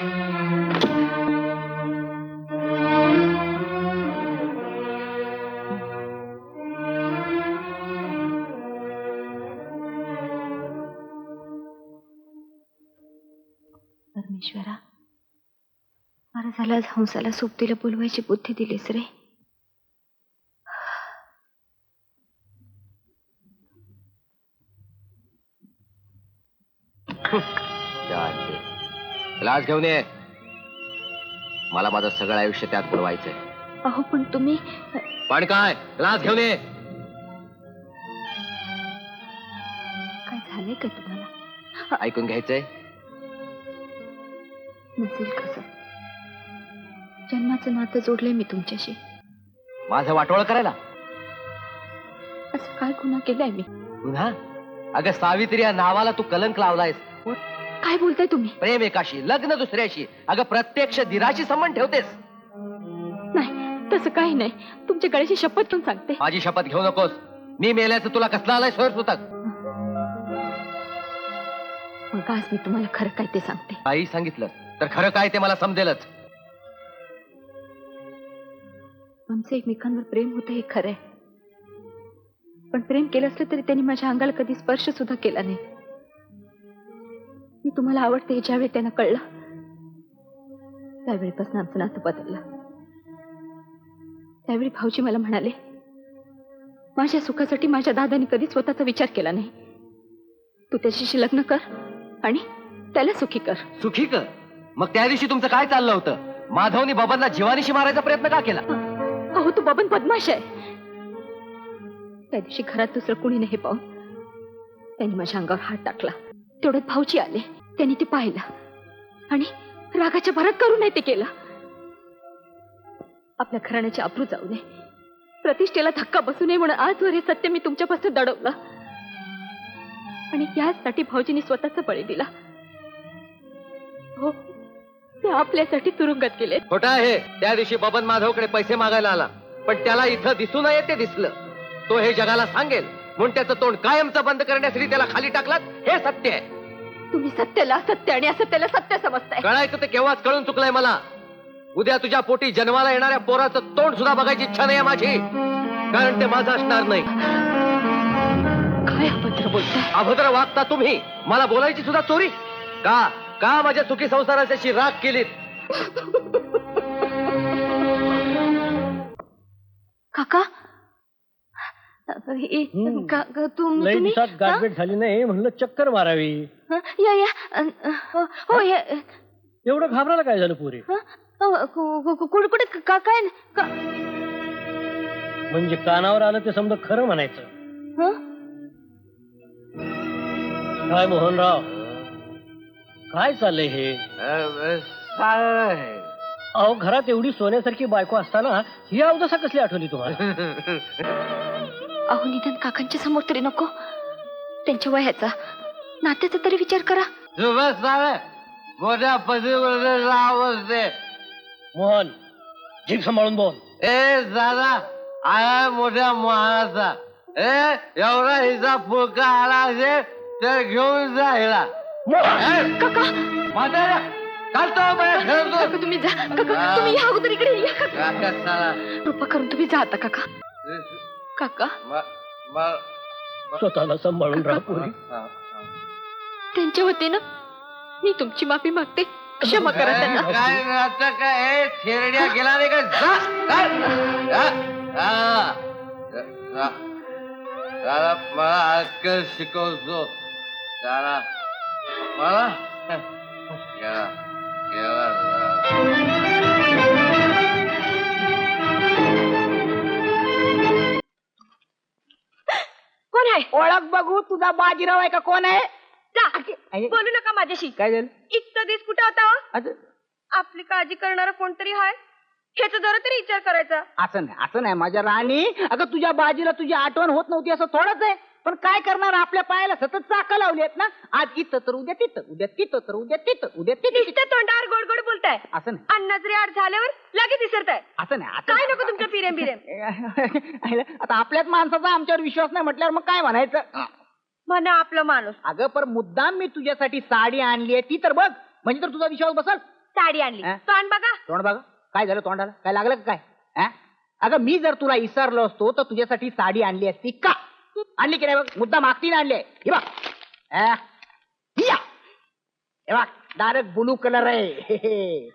परमेश्वरा, बरं झालं आज हंसाला सोबतीला बोलवायची बुद्धी दिलीस रे. ग्लास घेऊन ये, मला माझं सगळं आयुष्य त्यात बुडवायचंय. अहो पण तुम्ही. पण काय, ग्लास घेऊन ये. काय झालंय का तुम्हाला? ऐकून घ्यायचंय. नसेल कसं, जन्माचं नातं जोडलंय मी तुमच्याशी. माझं वाटोळ करायला असं काय गुन्हा केलाय मी? गुन्हा? अगं सावित्री या नावाला तू कलंक लावलायस. काय बोलताय तुम्ही? प्रेम एकाशी, लग्न दुसऱ्याशी, अगं प्रत्यक्ष दिराशी संबंध ठेवतेस. नाही, तसं काही नाही. तुमच्या गळ्याची शपथ घेऊन सांगते. माझी शपथ घेऊ नकोस. मी मेल्याचं तुला कसला आलाय स्वर सुतक? मग आज मी तुम्हाला खरं काय ते सांगते. काही सांगितलं तर खरं काय ते मला समजेलच. आमचं एकमेकांवर प्रेम होतं हे खरंय, पण प्रेम केलं असलं तरी त्यांनी माझ्या अंगाला कधी स्पर्श सुद्धा केला नाही. मी तुम्हाला आवडते हे ज्यावेळी त्यांना कळलं, त्यावेळीपासून आमचं नातं बदललं. त्यावेळी भाऊजी मला म्हणाले, माझ्या सुखासाठी माझ्या दादानी कधी स्वतःचा विचार केला नाही. तू त्याच्याशी लग्न कर आणि त्याला सुखी कर. सुखी कर? मग त्या दिवशी तुमचं काय चाललं होतं? माधवनी बबनला जीवानीशी मारायचा प्रयत्न का केला? अहो, तू बबन बदमाश आहे. त्या दिवशी घरात दुसरं कुणी नाही पाहून त्यांनी माझ्या अंगावर हात टाकला. तेवढ्यात भाऊजी आले. त्यांनी ते पाहिलं आणि रागाच्या भरात करू नाही ते केलं. आपल्या घराण्याची आबरू जाऊ नये, प्रतिष्ठेला धक्का बसू नये म्हणून आजवर हे सत्य मी तुमच्यापासून दडवलं आणि यासाठी भाऊजींनी स्वतःचा बळी दिला. हो, ते आपल्यासाठी तुरुंगात गेले. खोटं आहे. त्या दिवशी बबन माधवकडे पैसे मागायला आला, पण त्याला इथं दिसू नये ते दिसलं. तो हे जगाला सांगेल म्हणून त्याचं तोंड कायमचं बंद करण्यासाठी त्याला खाली टाकलात, हे सत्य आहे. तुम्ही सत्याला सत्य आणि असत्याला सत्य समजताय. कळायचं ते केव्हाच कळून चुकलंय मला. उद्या तुझ्या पोटी जन्माला येणाऱ्या पोराचं तोंड सुद्धा बघायची इच्छा नाही माझी, कारण ते माझं असणार नाही. काय अभद्र बोलताय? अभद्र वागता तुम्ही. मला बोलायची सुद्धा चोरी का? का माझ्या सुखी संसाराची राग केलीत? काका लई तुम्ही दिवसात गाठभेट झाली नाही म्हणलं चक्कर मारावी. या या हो या एवढं घाबरायला काय झालं पुरी? कुठे काय म्हणजे कानावर आलं ते समजा खरं म्हणायचं. काय मोहनराव, काय चाललंय हे? अहो, घरात एवढी सोन्यासारखी बायको असताना ही अवदसा कसली आठवली तुम्हाला? अहो, निधन काकांच्या समोर तरी नको. त्यांच्या वयाचा नात्याचा तरी विचार करा. मोठ्या पदवीवर मोहन, जीभ सांभाळून बोल. ए दादा, आया मोठ्या महाराजा. एवढा हिचा फुलका आला असेल तर घेऊन जायला. काका तुम्ही जा. काका तुम्ही या अगोदर इकडे या. काका कृपा करून तुम्ही जा आता. काका काका स्वतःला सांभाळून राहा पुरी. त्यांच्या वतीनं मी तुमची माफी मागते. क्षमा करा त्यांना. काय नाटक काय थेरड्या गेला नाही का? मला अक्कल शिकवतो त्याला. मला कोण आहे? ओळख बघू, तुझा बाजीराव आहे का कोण आहे? बोलू नका माझ्याशी. काय झालं? इतका दिवस कुठे होता? आपली काळजी करणारा कोणतरी आहे ह्याचा जरा तरी विचार करायचा. असं नाही माझ्या राणी. अगं तुझ्या बाजीला तुझी आठवण होत नव्हती असं थोडंच आहे. पण काय करणार, आपल्या पायाला सतत चाकं लावली आहेत ना. आज इथं तर उद्या तिथं, उद्या तिथं तर उद्या तिथं, उद्या तिथं. तोंडावर गोड गोड बोलताय. असं नाही. अण्णा जरी आठ झाल्यावर लगेच विसरताय. असं नाही. काय नको तुमच्या पिरेम बिरेम. आता आपल्याच माणसाचा आमच्यावर विश्वास नाही म्हटल्यावर मग काय म्हणायचं? म्हणा आपला माणूस. अगं पण मुद्दाम मी तुझ्यासाठी साडी आणली आहे, ती तर बघ, म्हणजे तर तुझा विश्वास बसल. साडी आणली, तोंड बघा. तोंड बघा. काय झालं तोंडाला? काय लागलं का काय? अगं मी जर तुला विसरलो असतो तर तुझ्यासाठी साडी आणली असती का? आणली की नाही बघ, मुद्दा मागती आणली. हे बघ, हे बघ, डायरेक्ट ब्लू कलर आहे.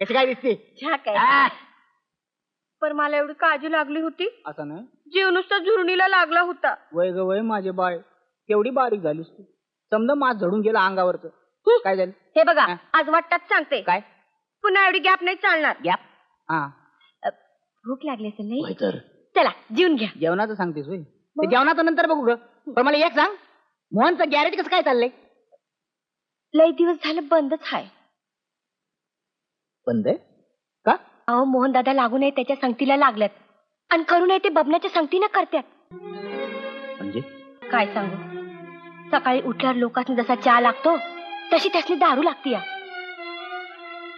कशी काय दिसते? पण मला एवढी काळजी लागली होती. असं नाही, जीव नुसता झुरणीला लागला होता. वय ग वय माझे बाळ, केवढी बारीक झालीस तू. समजा माझ झडून गेला अंगावरच. काय झालं? हे बघा, आज वाटतात सांगते. काय? पुन्हा एवढी गॅप नाही चालणार. गॅप? हा, भूक लागली असेल नाही? चला जेवून घ्या. जेवणाचं सांगतेस होय? ते जेवणाचं नंतर बघू ग. पण मला एक सांग, मोहनचं गॅरेज कसं काय चाललंय? लई दिवस झालं बंदच आहे. बंद आहे का? अहो, मोहन दादा लागू नये त्याच्या संगतीला लागल्यात आणि करू नये ते बबण्याच्या संगतीनं करतात. म्हणजे काय सांगू, सकाळी उठल्यावर लोकांनी जसा चहा लागतो तशी त्यासनी दारू लागती. या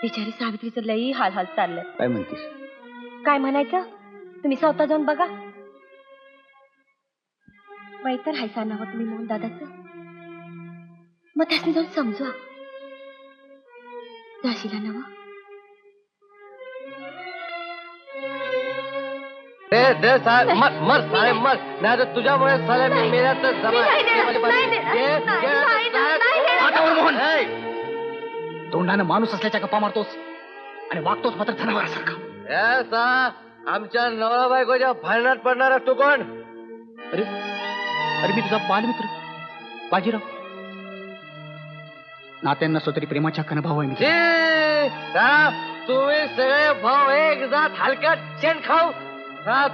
बिचारी सावित्रीचं लई हाल हाल चाललं. काय म्हणतीस? काय म्हणायचं, तुम्ही स्वतः जाऊन बघा. माहीत तर हायसा नाव तुम्ही मोहन दादाचं, मग त्यासनी जाऊन समजवा. जाशीला नव? मर साले मर, नाही तर तुझ्यामुळे साले मी मेल्या तर तोंडानं माणूस असल्याच्या गप्पा मारतोस आणि वागतोस मात्र जनावरासारखा. आमच्या नवरा बायकोच्या भांडणात पडणारा तू कोण? अरे अरे मी तुझा बालमित्र बाजीराव. नात्यांना स्वतरी प्रेमाच्या हक्कानं भाऊ आहे मी. तुम्ही सगळे भाऊ एक जात हलक्यात शेण खाऊ.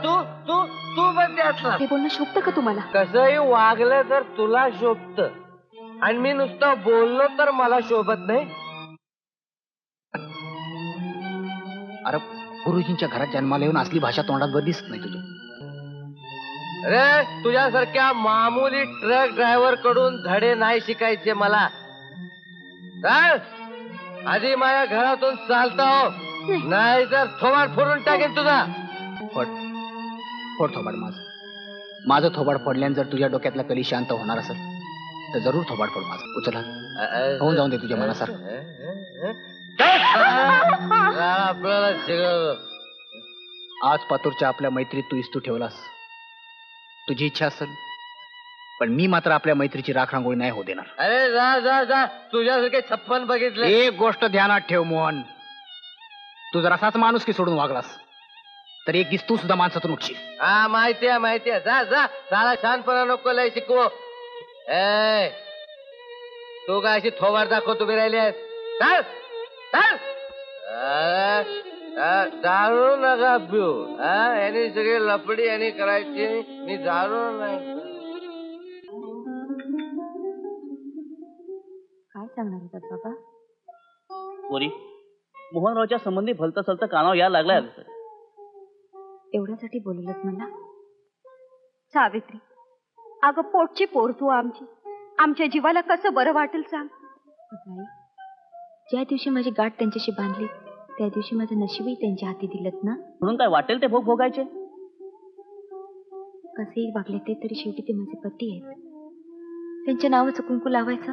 तू तू तू पण त्यातला. हे बोलणं शोभतं का तुम्हाला? कसंही वागलं तर तुला शोभत आणि मी नुसतं बोललो तर मला शोभत नाही. अरे गुरुजींच्या घरात जन्माला येऊन असली भाषा तोंडात वर दिसत नाही तुझ्या. अरे तुझ्यासारख्या मामूली ट्रक ड्रायव्हर कडून धडे नाही शिकायचे मला. चल आधी माझ्या घरातून चालता हो, नाही तर थोबाड फोडून टाकेन तुझा. फोड थोबाड माझं थोबाड फोडल्याने जर तुझ्या डोक्यातला कली शांत होणार असेल तर जरूर थोबाड फोड माझं. उचला होऊन जाऊन दे तुझ्या मनासारखं. आपल्याला शिकवलं. आज पातूरच्या आपल्या मैत्रीत तू इस्तू ठेवलास. तुझी इच्छा असेल पण मी मात्र आपल्या मैत्रीची राखरांगोळी नाही होऊ देणार. अरे जा जा जा, तुझ्यासारखे 56 बघितले. एक गोष्ट ध्यानात ठेव मोहन, तू जर असाच माणूस की सोडून वागलास तर एक दिस तू सुद्धा माणसातून उठशील. हा माहितीये जा जा, साला शानपणा नको लय शिकवू. ए तू काय अशी थोबाड दाखवतो बी राहिली आहेस. चल चल. दारू नका पिऊ. यांनी सगळी लपडी यांनी करायची, मी दारू नाही. काय सांगणार होतात बाबा? पोरी, मोहनरावच्या संबंधी भलतं सलतं कानावर यायला लागलाय. एवढ्यासाठी बोलवलंत मला? सावित्री, अगं पोटची पोर तू आमची, आमच्या जीवाला कसं बरं वाटेल सांग. ज्या दिवशी माझी गाठ त्यांच्याशी बांधली त्या दिवशी माझं नशीबही त्यांच्या हाती दिलत ना. म्हणून काय वाटेल ते भोग भोगायचे? कसेही वागले ते तरी शेवटी ते माझे पती आहेत. त्यांच्या नावाचं कुंकू लावायचं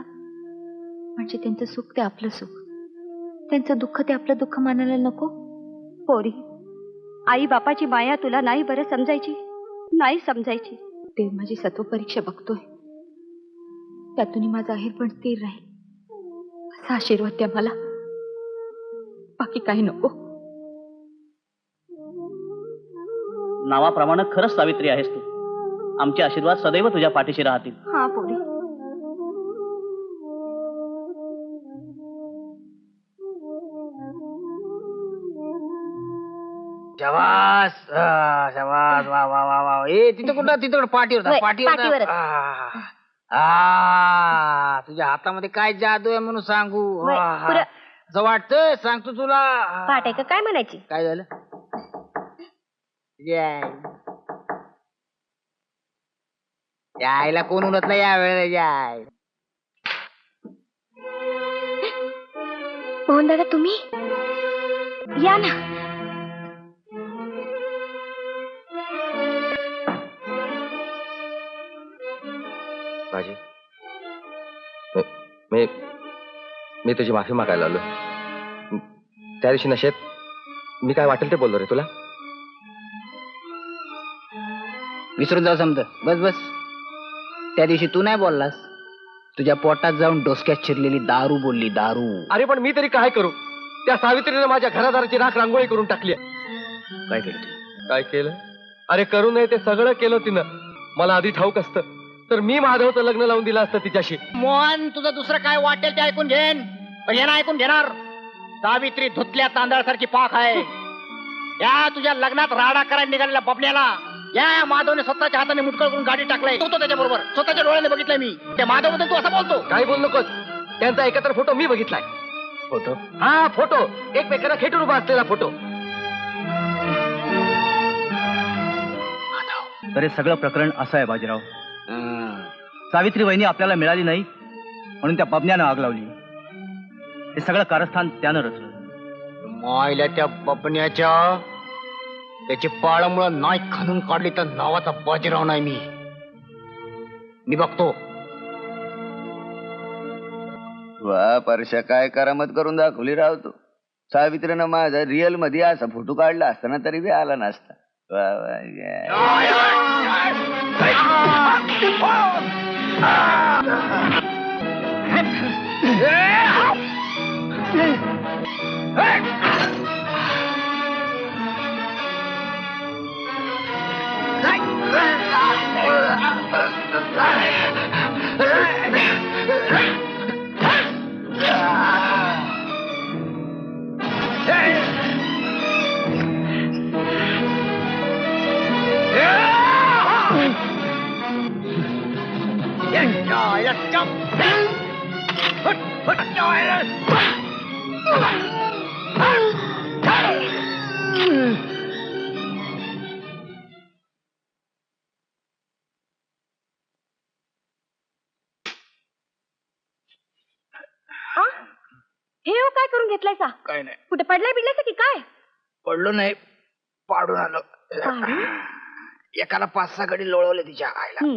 म्हणजे त्यांचं सुख ते आपलं सुख, त्यांचं दुःख ते आपलं दुःख मानायला नको. पोरी, आई बापाची माया तुला नाही बरं समजायची, नाही समजायची. देव माझी सत्व परीक्षा बघतोय, त्यातून माझा आहेर पण स्थिर राहील असा आशीर्वाद द्या मला, बाकी काही नको. नावाप्रमाणे खरंच सावित्री आहेस तू. आमचे आशीर्वाद सदैव तुझ्या पाठीशी राहतील. हा पोरी. शबास शबास, वा वा वा वा. ए तिथं कुठं पाठीवर होय, पाठीवर पाठीवरच. तुझ्या हातामध्ये काय जादू आहे म्हणून सांगू. होय, पुरं. असं वाटतं सांगतो तुला. पाठ आहे का काय म्हणायची? काय झालं? यायला कोण उरत नाही या वेळेला. याय मोहन दादा तुम्ही या ना. माझी मी मी तुझी माफी मागायला आलो. त्या दिवशी नशेत मी काय वाटेल ते बोललो रे तुला. विसरून जाऊ समज. बस बस. त्या दिवशी तू नाही बोललास, तुझ्या पोटात जाऊन डोसक्यात शिरलेली दारू बोलली. दारू. अरे पण मी तरी काय करू? त्या सावित्रीने माझ्या घरादाराची राख रांगोळी करून टाकली. काय केलं तू? काय केलं? अरे करू नये ते सगळं केलं तिनं. मला आधी ठाऊक असतं तर मी माधवचं लग्न लावून दिलं असतं तिच्याशी. मोहन, तुझं दुसरं काय वाटेल ते ऐकून घेन, पण हे ना ऐकून घेणार. सावित्री धुतल्या तांदळासारखी पाक आहे. या तुझ्या लग्नात राडा करायला निघालेल्या बबण्याला या माधवने स्वतःच्या हाताने मुटकळ करून गाडी टाकलाय. तो त्याच्याबरोबर स्वतःच्या डोळ्याने बघितलंय मी. त्या माधवबद्दल तू असं बोलतो? काय बोल नकोस. त्यांचा एकत्र फोटो मी बघितलाय. फोटो? हा फोटो, एकमेकांना खेटून उभा असलेला फोटो. तर हे सगळं प्रकरण असं आहे बाजीराव. सावित्री वहिनी आपल्याला मिळाली नाही म्हणून त्या बबण्यानं आग लावली. हे सगळं कारस्थान त्यानं रचलं. मायला त्या बबण्याच्या, त्याची पाळमुळं नाही खणून काढली तर नावाचा बाजीराव नाही मी बघतो. वा परशा, काय करामत करून दाखवली राव तू. सावित्रीनं माझा रिअल मध्ये असा फोटो काढला असताना तरी बी आला नसता. वा वा. आ? हे हो काय करून घेतलायसा? काय नाही, कुठे पडलाय बिडलायसा की काय? पडलो नाही, पाडून आलो. पाडून? एकाला 5-6 गडी लोळवले तिच्या आईला.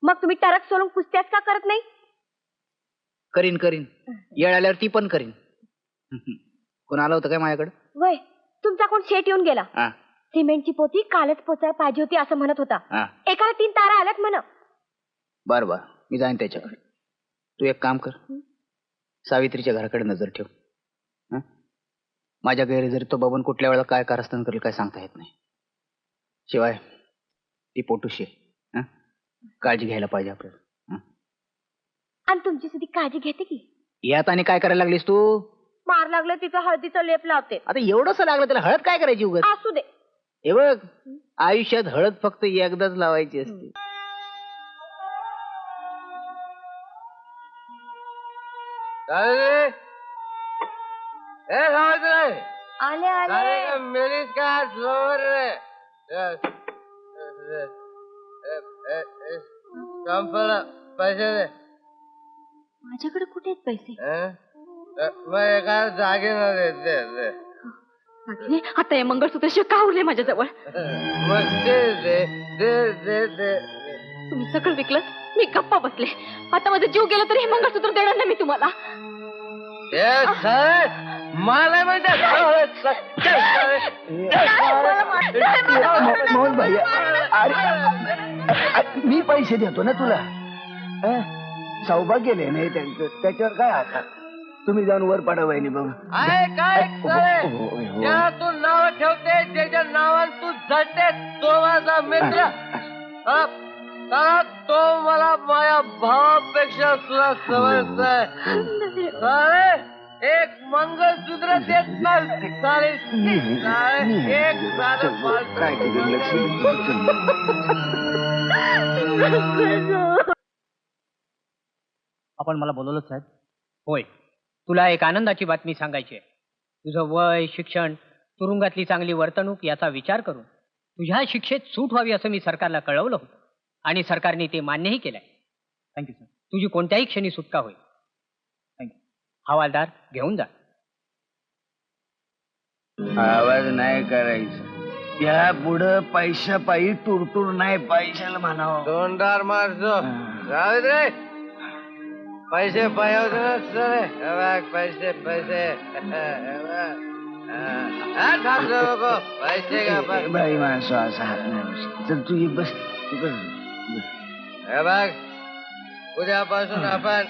मग तुम्ही टरक सोडून कुस्त्याच का करत नाही? करीन करीन, येळ आल्यावर ती पण करीन. कोण आलं होतं काय माझ्याकडे? वय तुमचा कोण शेट येऊन गेला. हा. सिमेंटची पोती कालच पोचायला पाहिजे होती असं म्हणत होता. हा. एकाला 3 तारा आल्यात म्हण. बर बर, मी जाईन त्याच्याकडे. तू एक काम कर, सावित्रीच्या घराकडे नजर ठेव. हं? माझ्या गैर जरी तो बबन कुठल्या वेळेला काय कारस्थान करेल काय सांगता येत नाही. शिवाय ती पोटूशी आहे. हं? काळजी घ्यायला पाहिजे आपल्याला. आणि तुमची सुद्धा काळजी घेते की. यात आणि काय करायला लागलीस तू? मार लागलं तिथं हळदीचा लेप लावते. आता एवढंच लागलं त्याला हळद काय करायची उगाच? असू दे. हे बघ, आयुष्यात हळद फक्त एकदाच लावायची असते. आले आले. मेरीज का जोर रे संपलं पैसे दे. माझ्याकडे कुठे आहेत पैसे? मग एका जागेनं दे. दागिने? आता हे मंगळसूत्र शिवाय का उरले माझ्याजवळ? मग दे. तुम्ही सगळं विकलं, मी गप्पा बसले. आता माझा जीव गेला तरी हे मंगळसूत्र देणार नाही मी तुम्हाला. मला मोहन भैया, अरे मी पैसे देतो ना तुला. सौभाग्य नाही त्यांचं, त्याच्यावर काय आता. तुम्ही जाऊन वर पडा वहिनी बघ. काय तू नाव ठेवते, त्याच्या नावानं तू जळते, तो माझा मित्र. तो मला माझ्या भावापेक्षा तुला समजतंय. एक मंगळसूत्र देत नाही. एक काय आपण मला बोलवलं साहेब? होय, तुला एक आनंदाची बातमी सांगायची आहे. तुझं वय, शिक्षण, तुरुंगातली चांगली वर्तणूक याचा विचार करून तुझ्या शिक्षेत सूट व्हावी असं मी सरकारला कळवलं होतं आणि सरकारने ते मान्यही केलंय. Thank you sir. तुझी कोणत्याही क्षणी सुटका होईल. थँक्यू. हवालदार घेऊन जा. आवाज नाही करायचा. त्या पुढं पैशा पायी टुरटूर नाही, पैशाला म्हणावं. दोनदार मारतो. जाऊ दे, पैसे पाहिजे ना सर. पैसे पैसे का बाई माणसं असा हात नाही. चल तू ये बस. बघ, उद्यापासून आपण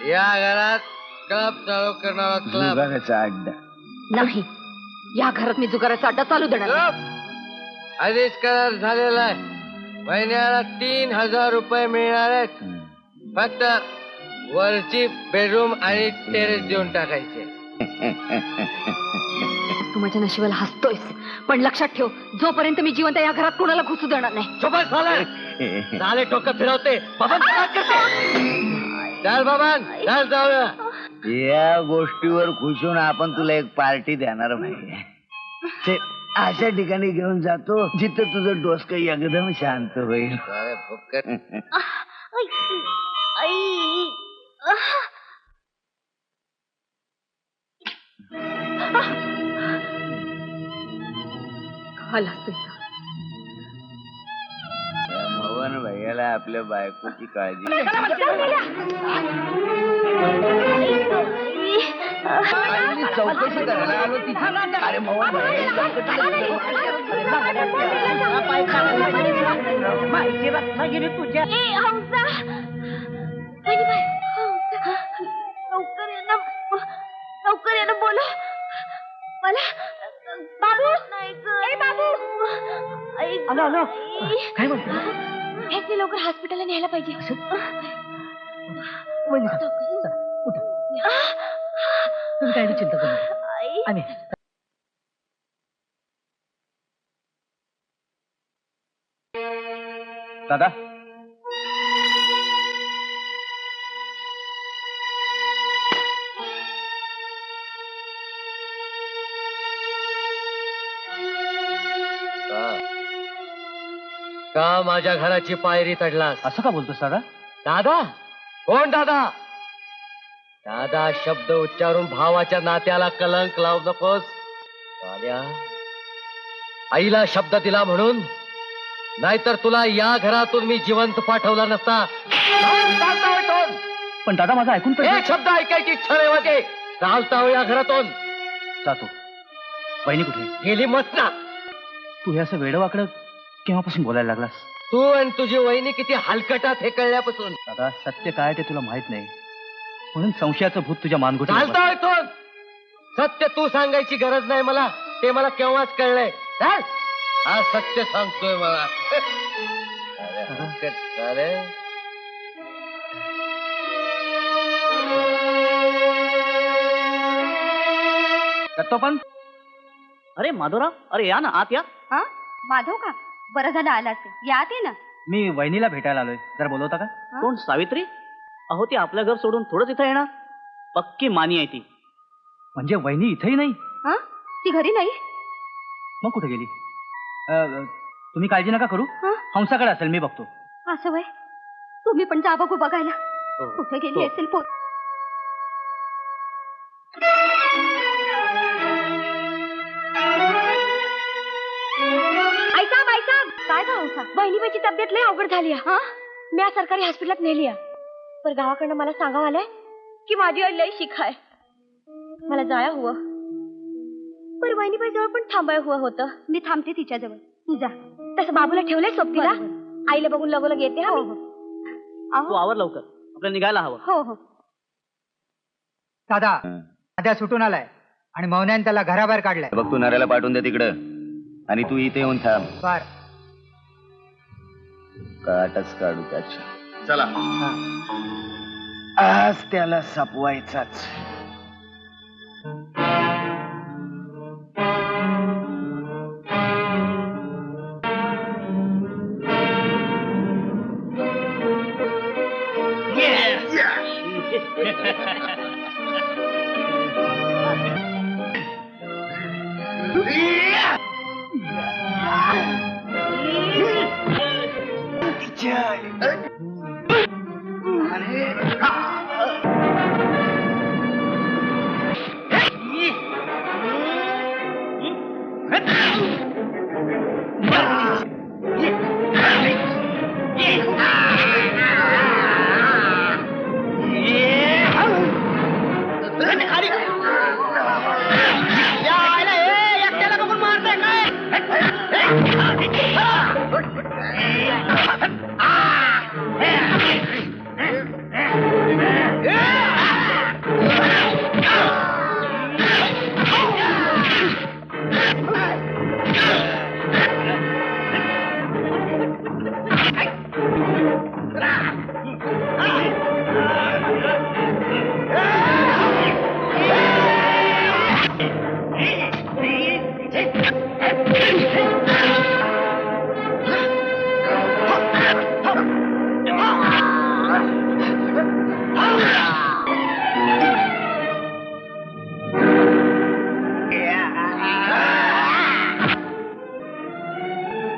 या घरात क्लब चालू करणार. जुगाराचा अड्डा नाही, या घरात मी जुगाराचा अड्डा चालू देणार नाही. आधीच करार झालेला आहे. महिन्याला 3000 रुपये मिळणार आहेत. फक्त वरची बेडरूम आणि टेरेस देऊन टाकायचे. तू माझ्या नशिबाला हसतोयस, पण लक्षात ठेव, जोपर्यंत मी जिवंत या घरात कोणाला घुसू देणार नाही. झाले डोकं फिरवते. चल बाबा, चल जाऊया. या गोष्टीवर खुशून आपण तुला एक पार्टी देणार भाई. अशा ठिकाणी घेऊन जातो जिथं तुझं डोसकं एकदम शांत होईल. काल असतो मोहन भैयाला आपल्या बायकोची काळजी. चौकशी करायला आलो तिथे. अरे मोहन तुझ्या लवकर येणं बोला मला. बाबू, ए बाबू. आलो. काय म्हणतो? ह्याचे लवकर हॉस्पिटलला न्यायला पाहिजे. तुम्ही काय चिंता करू नका. आणि दादा, का माझ्या घराची पायरी चढलास? असं का बोलतोस दादा? दादा? कोण दादा? दादा शब्द उच्चारून भावाच्या नात्याला कलंक लावू नकोस. आल्या आईला शब्द दिला म्हणून, नाहीतर तुला या घरातून मी जिवंत पाठवला नसता. पण दादा माझा ऐकून तर एक शब्द ऐकायची इच्छा नाही माझे. चालता हो या घरातून. जातो. वहिनी कुठे? गेली मत ना. तू हे असं वेडवाकडं केव्हापासून बोलायला लागलास? तू आणि तुझी वहिनी किती हलकटात हे कळल्यापासून. दादा सत्य काय ते तुला माहित नाही, म्हणून संशयाचं भूत तुझ्या मानगुटी. चालता इथून. सत्य तू सांगायची गरज नाही मला, ते मला केव्हाच कळलंय. चाल. हा सत्य सांगतोय मला. अरे हलकट साले. दत्तोपंत. अरे माधवराव, अरे या ना, आत या. हा माधव का? बरं झालं आलास. यात ये ना. मी वहिनीला भेटायला आलोय, जरा बोलवता का? कोण? सावित्री? अहो ती आपल्या घर सोडून थोडंच इथं येणार. पक्की मानी आहे ती. म्हणजे वहिनी इथेही नाही? हा ती घरी नाही. मग कुठे गेली? तुम्ही काळजी नका करू, हंसाकडे असेल, मी बघतो. असं वय, तुम्ही पण जा बघू बघायला कुठे गेली असेल. पोर काय का बहिणीबाईची तब्येत लय अवघड झाली. हा मी आज सरकारी हॉस्पिटलात नेली आहे, पण गावाकडनं मला सांगावं आलंय की माझी आई लय शिकाय. मला जाया हुआ, पण बहिणीबाई जवळ पण थांबाय हुआ होतं. मी थांबते तिच्याजवळ, तू जा. तसं बाबूला ठेवलंय सोबतीला. आईला बघून लगोलग येते. हा तू आवर लवकर, आपल्याला निघायला हवं. हो हो. दादा सध्या सुटून आलाय आणि मौन्याने त्याला घराबाहेर काढलाय. बघ तू नऱ्याला पाठवून दे तिकडं, आणि तू इथे येऊन थांब. बर. काटच काढू त्याची. चला आज त्याला सपवायचाच.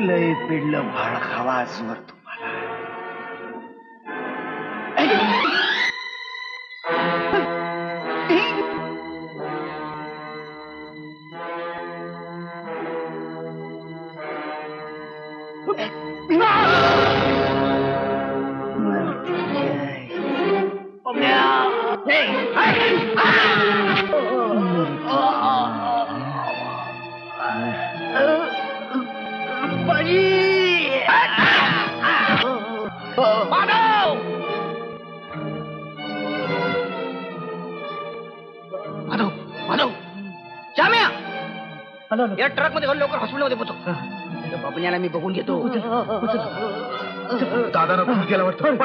लय पिडलं भाळ खावा आजवर तुम्हाला. या ट्रक मध्ये लवकर हॉस्पिटलमध्ये पोहोचव. बाबण्याला मी बघून घेतो. दादा खूप गेला वाटतं.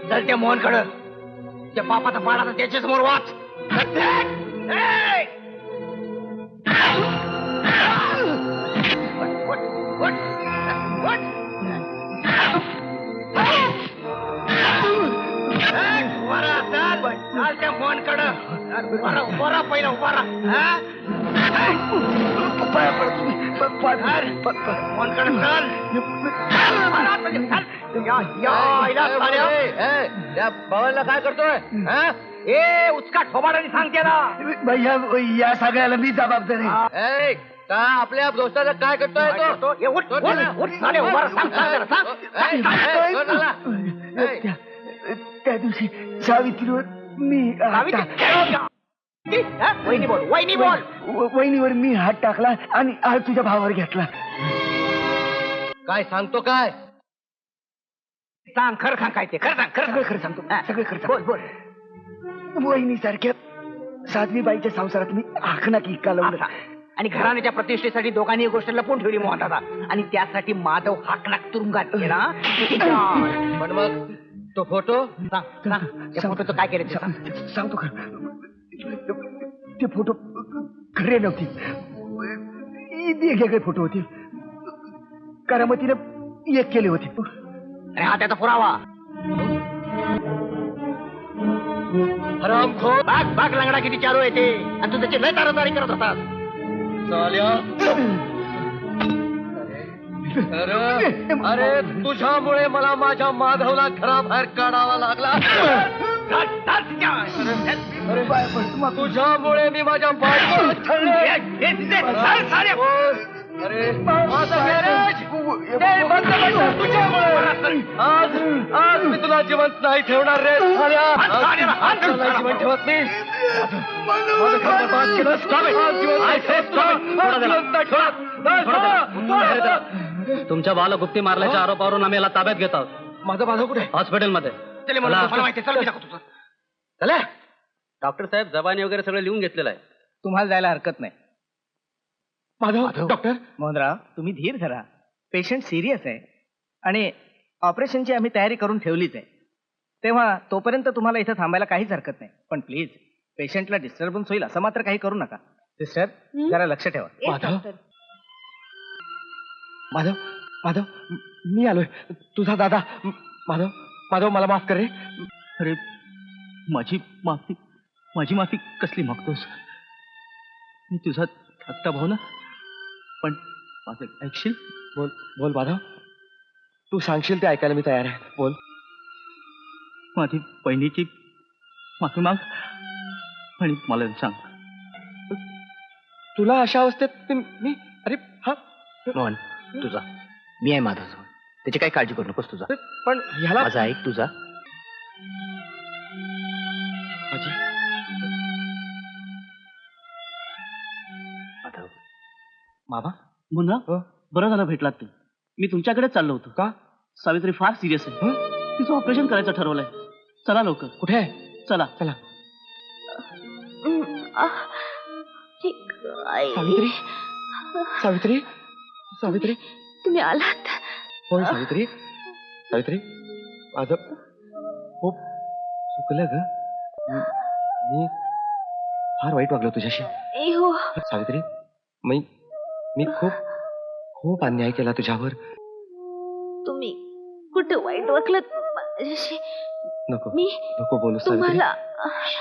चल त्या मोहनकडं. त्या पापाचा पाडा तर त्याच्या समोर वाच. त्या मोहनकडं. उभारा पहिला, उभारा. त्या पवनला काय करतोय ए उचका ठोबाडाने सांगते ना या सगळ्याला मी जबाबदारी ए, का आपल्या दोस्ताला काय करतोय तो त्या दिवशी सावित्रीवर मी वहिनीवर मी हात टाकला आणि आज तुझ्या भावावर घेतला. काय सांगतो काय सांग खरं सांग काय ते खरं सांग खरं सांगतो सगळं खरं बोल बोल वहिनी सारख्या साध्वीबाईच्या संसारात मी आखना की कालवलं आणि घराण्याच्या प्रतिष्ठेसाठी दोघांनी गोष्ट लपून ठेवली मोहन दादा आणि त्यासाठी माधव हाकनाक तुरुंगात गेला. पण मग तो फोटो त्या फोटोचं काय केलं ते सांग. सांगतो खरं ते फोटो खरे नव्हते वेगवेगळे फोटो होते. करामतीनं एक केले होते. अरे हा त्याचा पुरावा हरामखोर बाग लंगडा किती चालू आहे ते आणि तू त्याची लय तारातारी करत होतास. अरे तुझ्यामुळे मला माझ्या माधवला घराबाहेर काढावा लागला. तुझ्यामुळे मी माझ्या बायकोला अरे माझं marriage ते बंद पडलं तुझ्यामुळे. आज मी तुला जिवंत नाही ठेवणार रे साल्या. आज तुला जिवंत ठेवत नाही. माझं घर बरबाद केलं. Stop it. आज जिवंत नाही ठेवत. आज जिवंत नाही ठेवत. तुमच्या बाला गुप्ती मारल्याच्या आरोपावरून आम्ही याला ताब्यात घेत आहोत. माझा बाधव कुठे हॉस्पिटलमध्ये. चला डॉक्टर साहेब जबानी वगैरे सगळं लिहून घेतलेलं आहे. तुम्हाला जायला हरकत नाही. माधव डॉक्टर मोहनराव तुम्ही धीर धरा. पेशंट सिरियस आहे आणि ऑपरेशनची आम्ही तयारी करून ठेवलीच आहे. तेव्हा तोपर्यंत तुम्हाला इथं थांबायला काहीच हरकत नाही. पण प्लीज पेशंटला डिस्टर्बन्स होईल असं मात्र काही करू नका. सिस्टर जरा लक्ष ठेवा. माधव माधव मी आलोय तुझा दादा. माधव माधव मला माफ कर रे. अरे माझी माफी कसली मागतोस? मी तुझा धाकटा भाऊ ना. पण माझं ऐकशील? बोल बोल माधव तू सांगशील ते ऐकायला मी तयार आहे. बोल. माझी बहिणीची माफी माग आणि मला सांग. तुला अशा अवस्थेत मी अरे हा मोहन तुझा मी आहे माझा त्याची काही काळजी करू नकोस. तुझा पण ह्याला माझा ऐक तुझा मामा मुन्ना बरं झालं भेटलात ते. मी तुमच्याकडेच चाललो होतो. का? सावित्री फार सिरियस आहे. तिचं ऑपरेशन करायचं ठरवलंय. चला लवकर. कुठे आहे? चला चला. सावित्री सावित्री सावित्री तुम्ही आलात. होय सावित्री सावित्री माझं खूप चुकलं ग. मी फार वाईट वागलो तुझ्याशी. हो सावित्री मी खूप खूप अन्याय केला तुझ्यावर. तुम्ही कुठे वाईट वागलात माझ्याशी? नको मी नको बोलू सावित्री. तुम्हाला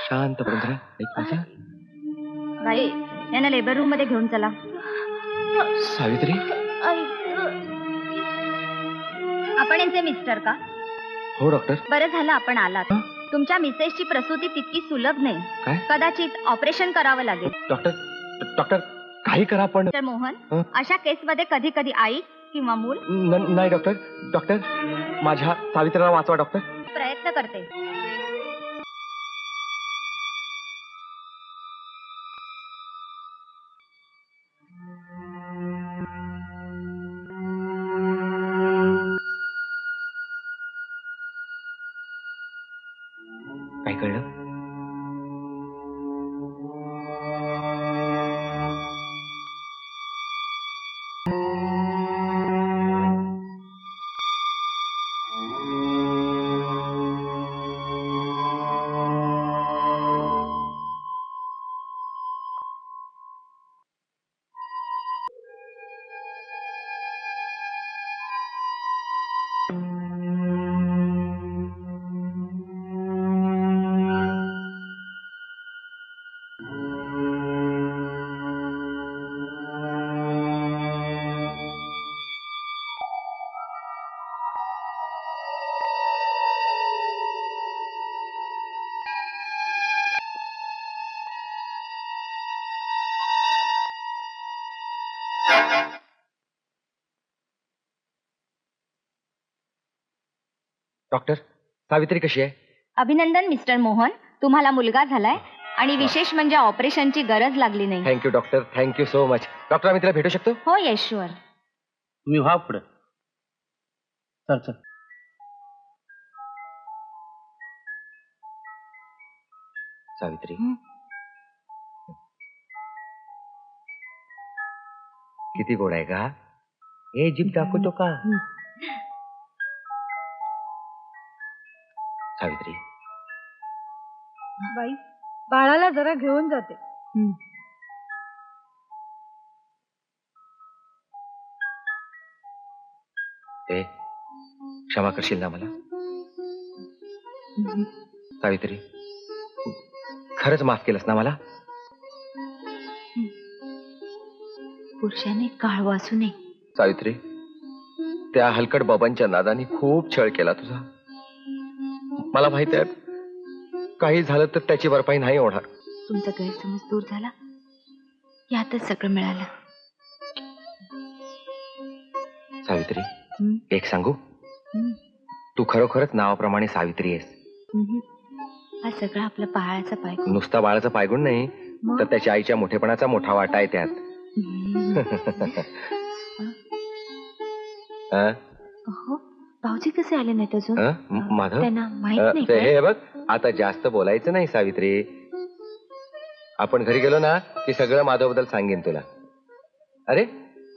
शांत पडून राहा. ऐक माझं. बाई यांना लेबर रूम मध्ये घेऊन चला. सावित्री आपण यांचे मिस्टर का? हो डॉक्टर. बरं झालं आपण आलात. तुमच्या मिसेसची प्रसूती तितकी सुलभ नाही. काय? कदाचित ऑपरेशन करावं लागेल. डॉक्टर काही करा पण. तर मोहन अशा केस मध्ये कधी कधी आई किंवा मूल नाही डॉक्टर माझ्या सावित्रीला वाचवा डॉक्टर. प्रयत्न करते. काय कळलं? डॉक्टर सावित्री कशी आहे? अभिनंदन मिस्टर मोहन, तुम्हाला मुलगा झालाय आणि विशेष म्हणजे ऑपरेशनची गरज लागली नाही. Thank you doctor, thank you so much. Doctor आम्ही तिला भेटू शकतो? हो येश्वर. तुम्ही व्हा पुढे. चल चल. सावित्री किती गोड आहे का? हे जीभ दाखवतो का? सावित्री बाई बाळाला जरा घेऊन जाते. ए क्षमा करशील ना मला? सावित्री खरंच माफ केलंस ना मला? पुरुषाने काळ वाचू नये. सावित्री त्या हलकट बाबांच्या नादाने खूप छळ केला तुझा. मला माहित आहे काही झालं तर त्याची भरपाई नाही होणार. तुमचा गैरसमज दूर झाला, यातच सगळं मिळालं. सावित्री एक सांगू, तू खरोखरच नावाप्रमाणे सावित्री आहेस. हा सगळा आपला बाळाचा पायगुण. नुसता बाळाचा पायगुण नाही तर त्याच्या आईच्या मोठेपणाचा मोठा वाटा आहे त्यात. हो, भाऊजी कसे आले नाहीत अजून? माधव त्यांना माहित नाही का? हे बघ आता जास्त बोलायचं नाही सावित्री. आपण घरी गेलो ना की सगळं माधवबद्दल सांगेन तुला. अरे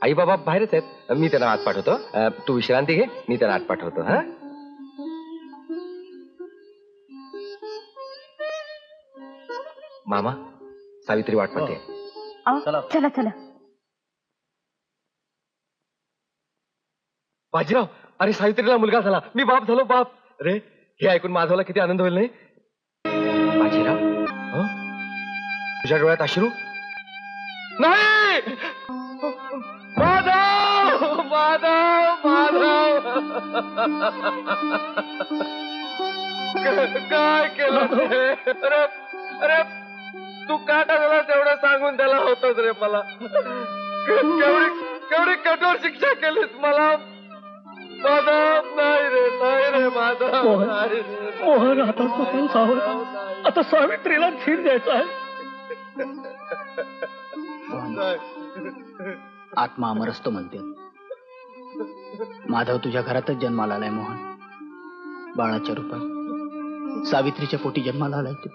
आई बाबा बाहेरच आहेत, मी त्यांना आत पाठवतो. तू विश्रांती घे, मी त्यांना आत पाठवतो. हा मामा सावित्री वाट पाहते. चला चला. बाजीराव अरे सावित्रीला मुलगा झाला, मी बाप झालो बाप. अरे हे ऐकून माधवला किती आनंद होईल नाही? बाजीराव तुझ्या डोळ्यात अश्रू नाही? माधव माधव माधव काय केलं रे? अरे अरे तू का टाकला तेवढं सांगून त्याला होतच रे मला. केवढी कठोर शिक्षा केलीस मला. माधव नाही रे माधव. मोहन आता स्वतः सावध. आता सावित्रीला धीर द्यायचा आहे. आत्मा अमर असतो म्हणते. माधव तुझ्या घरातच जन्माला आलाय मोहन. बाळाच्या रूपात सावित्रीच्या पोटी जन्माला आलाय तू.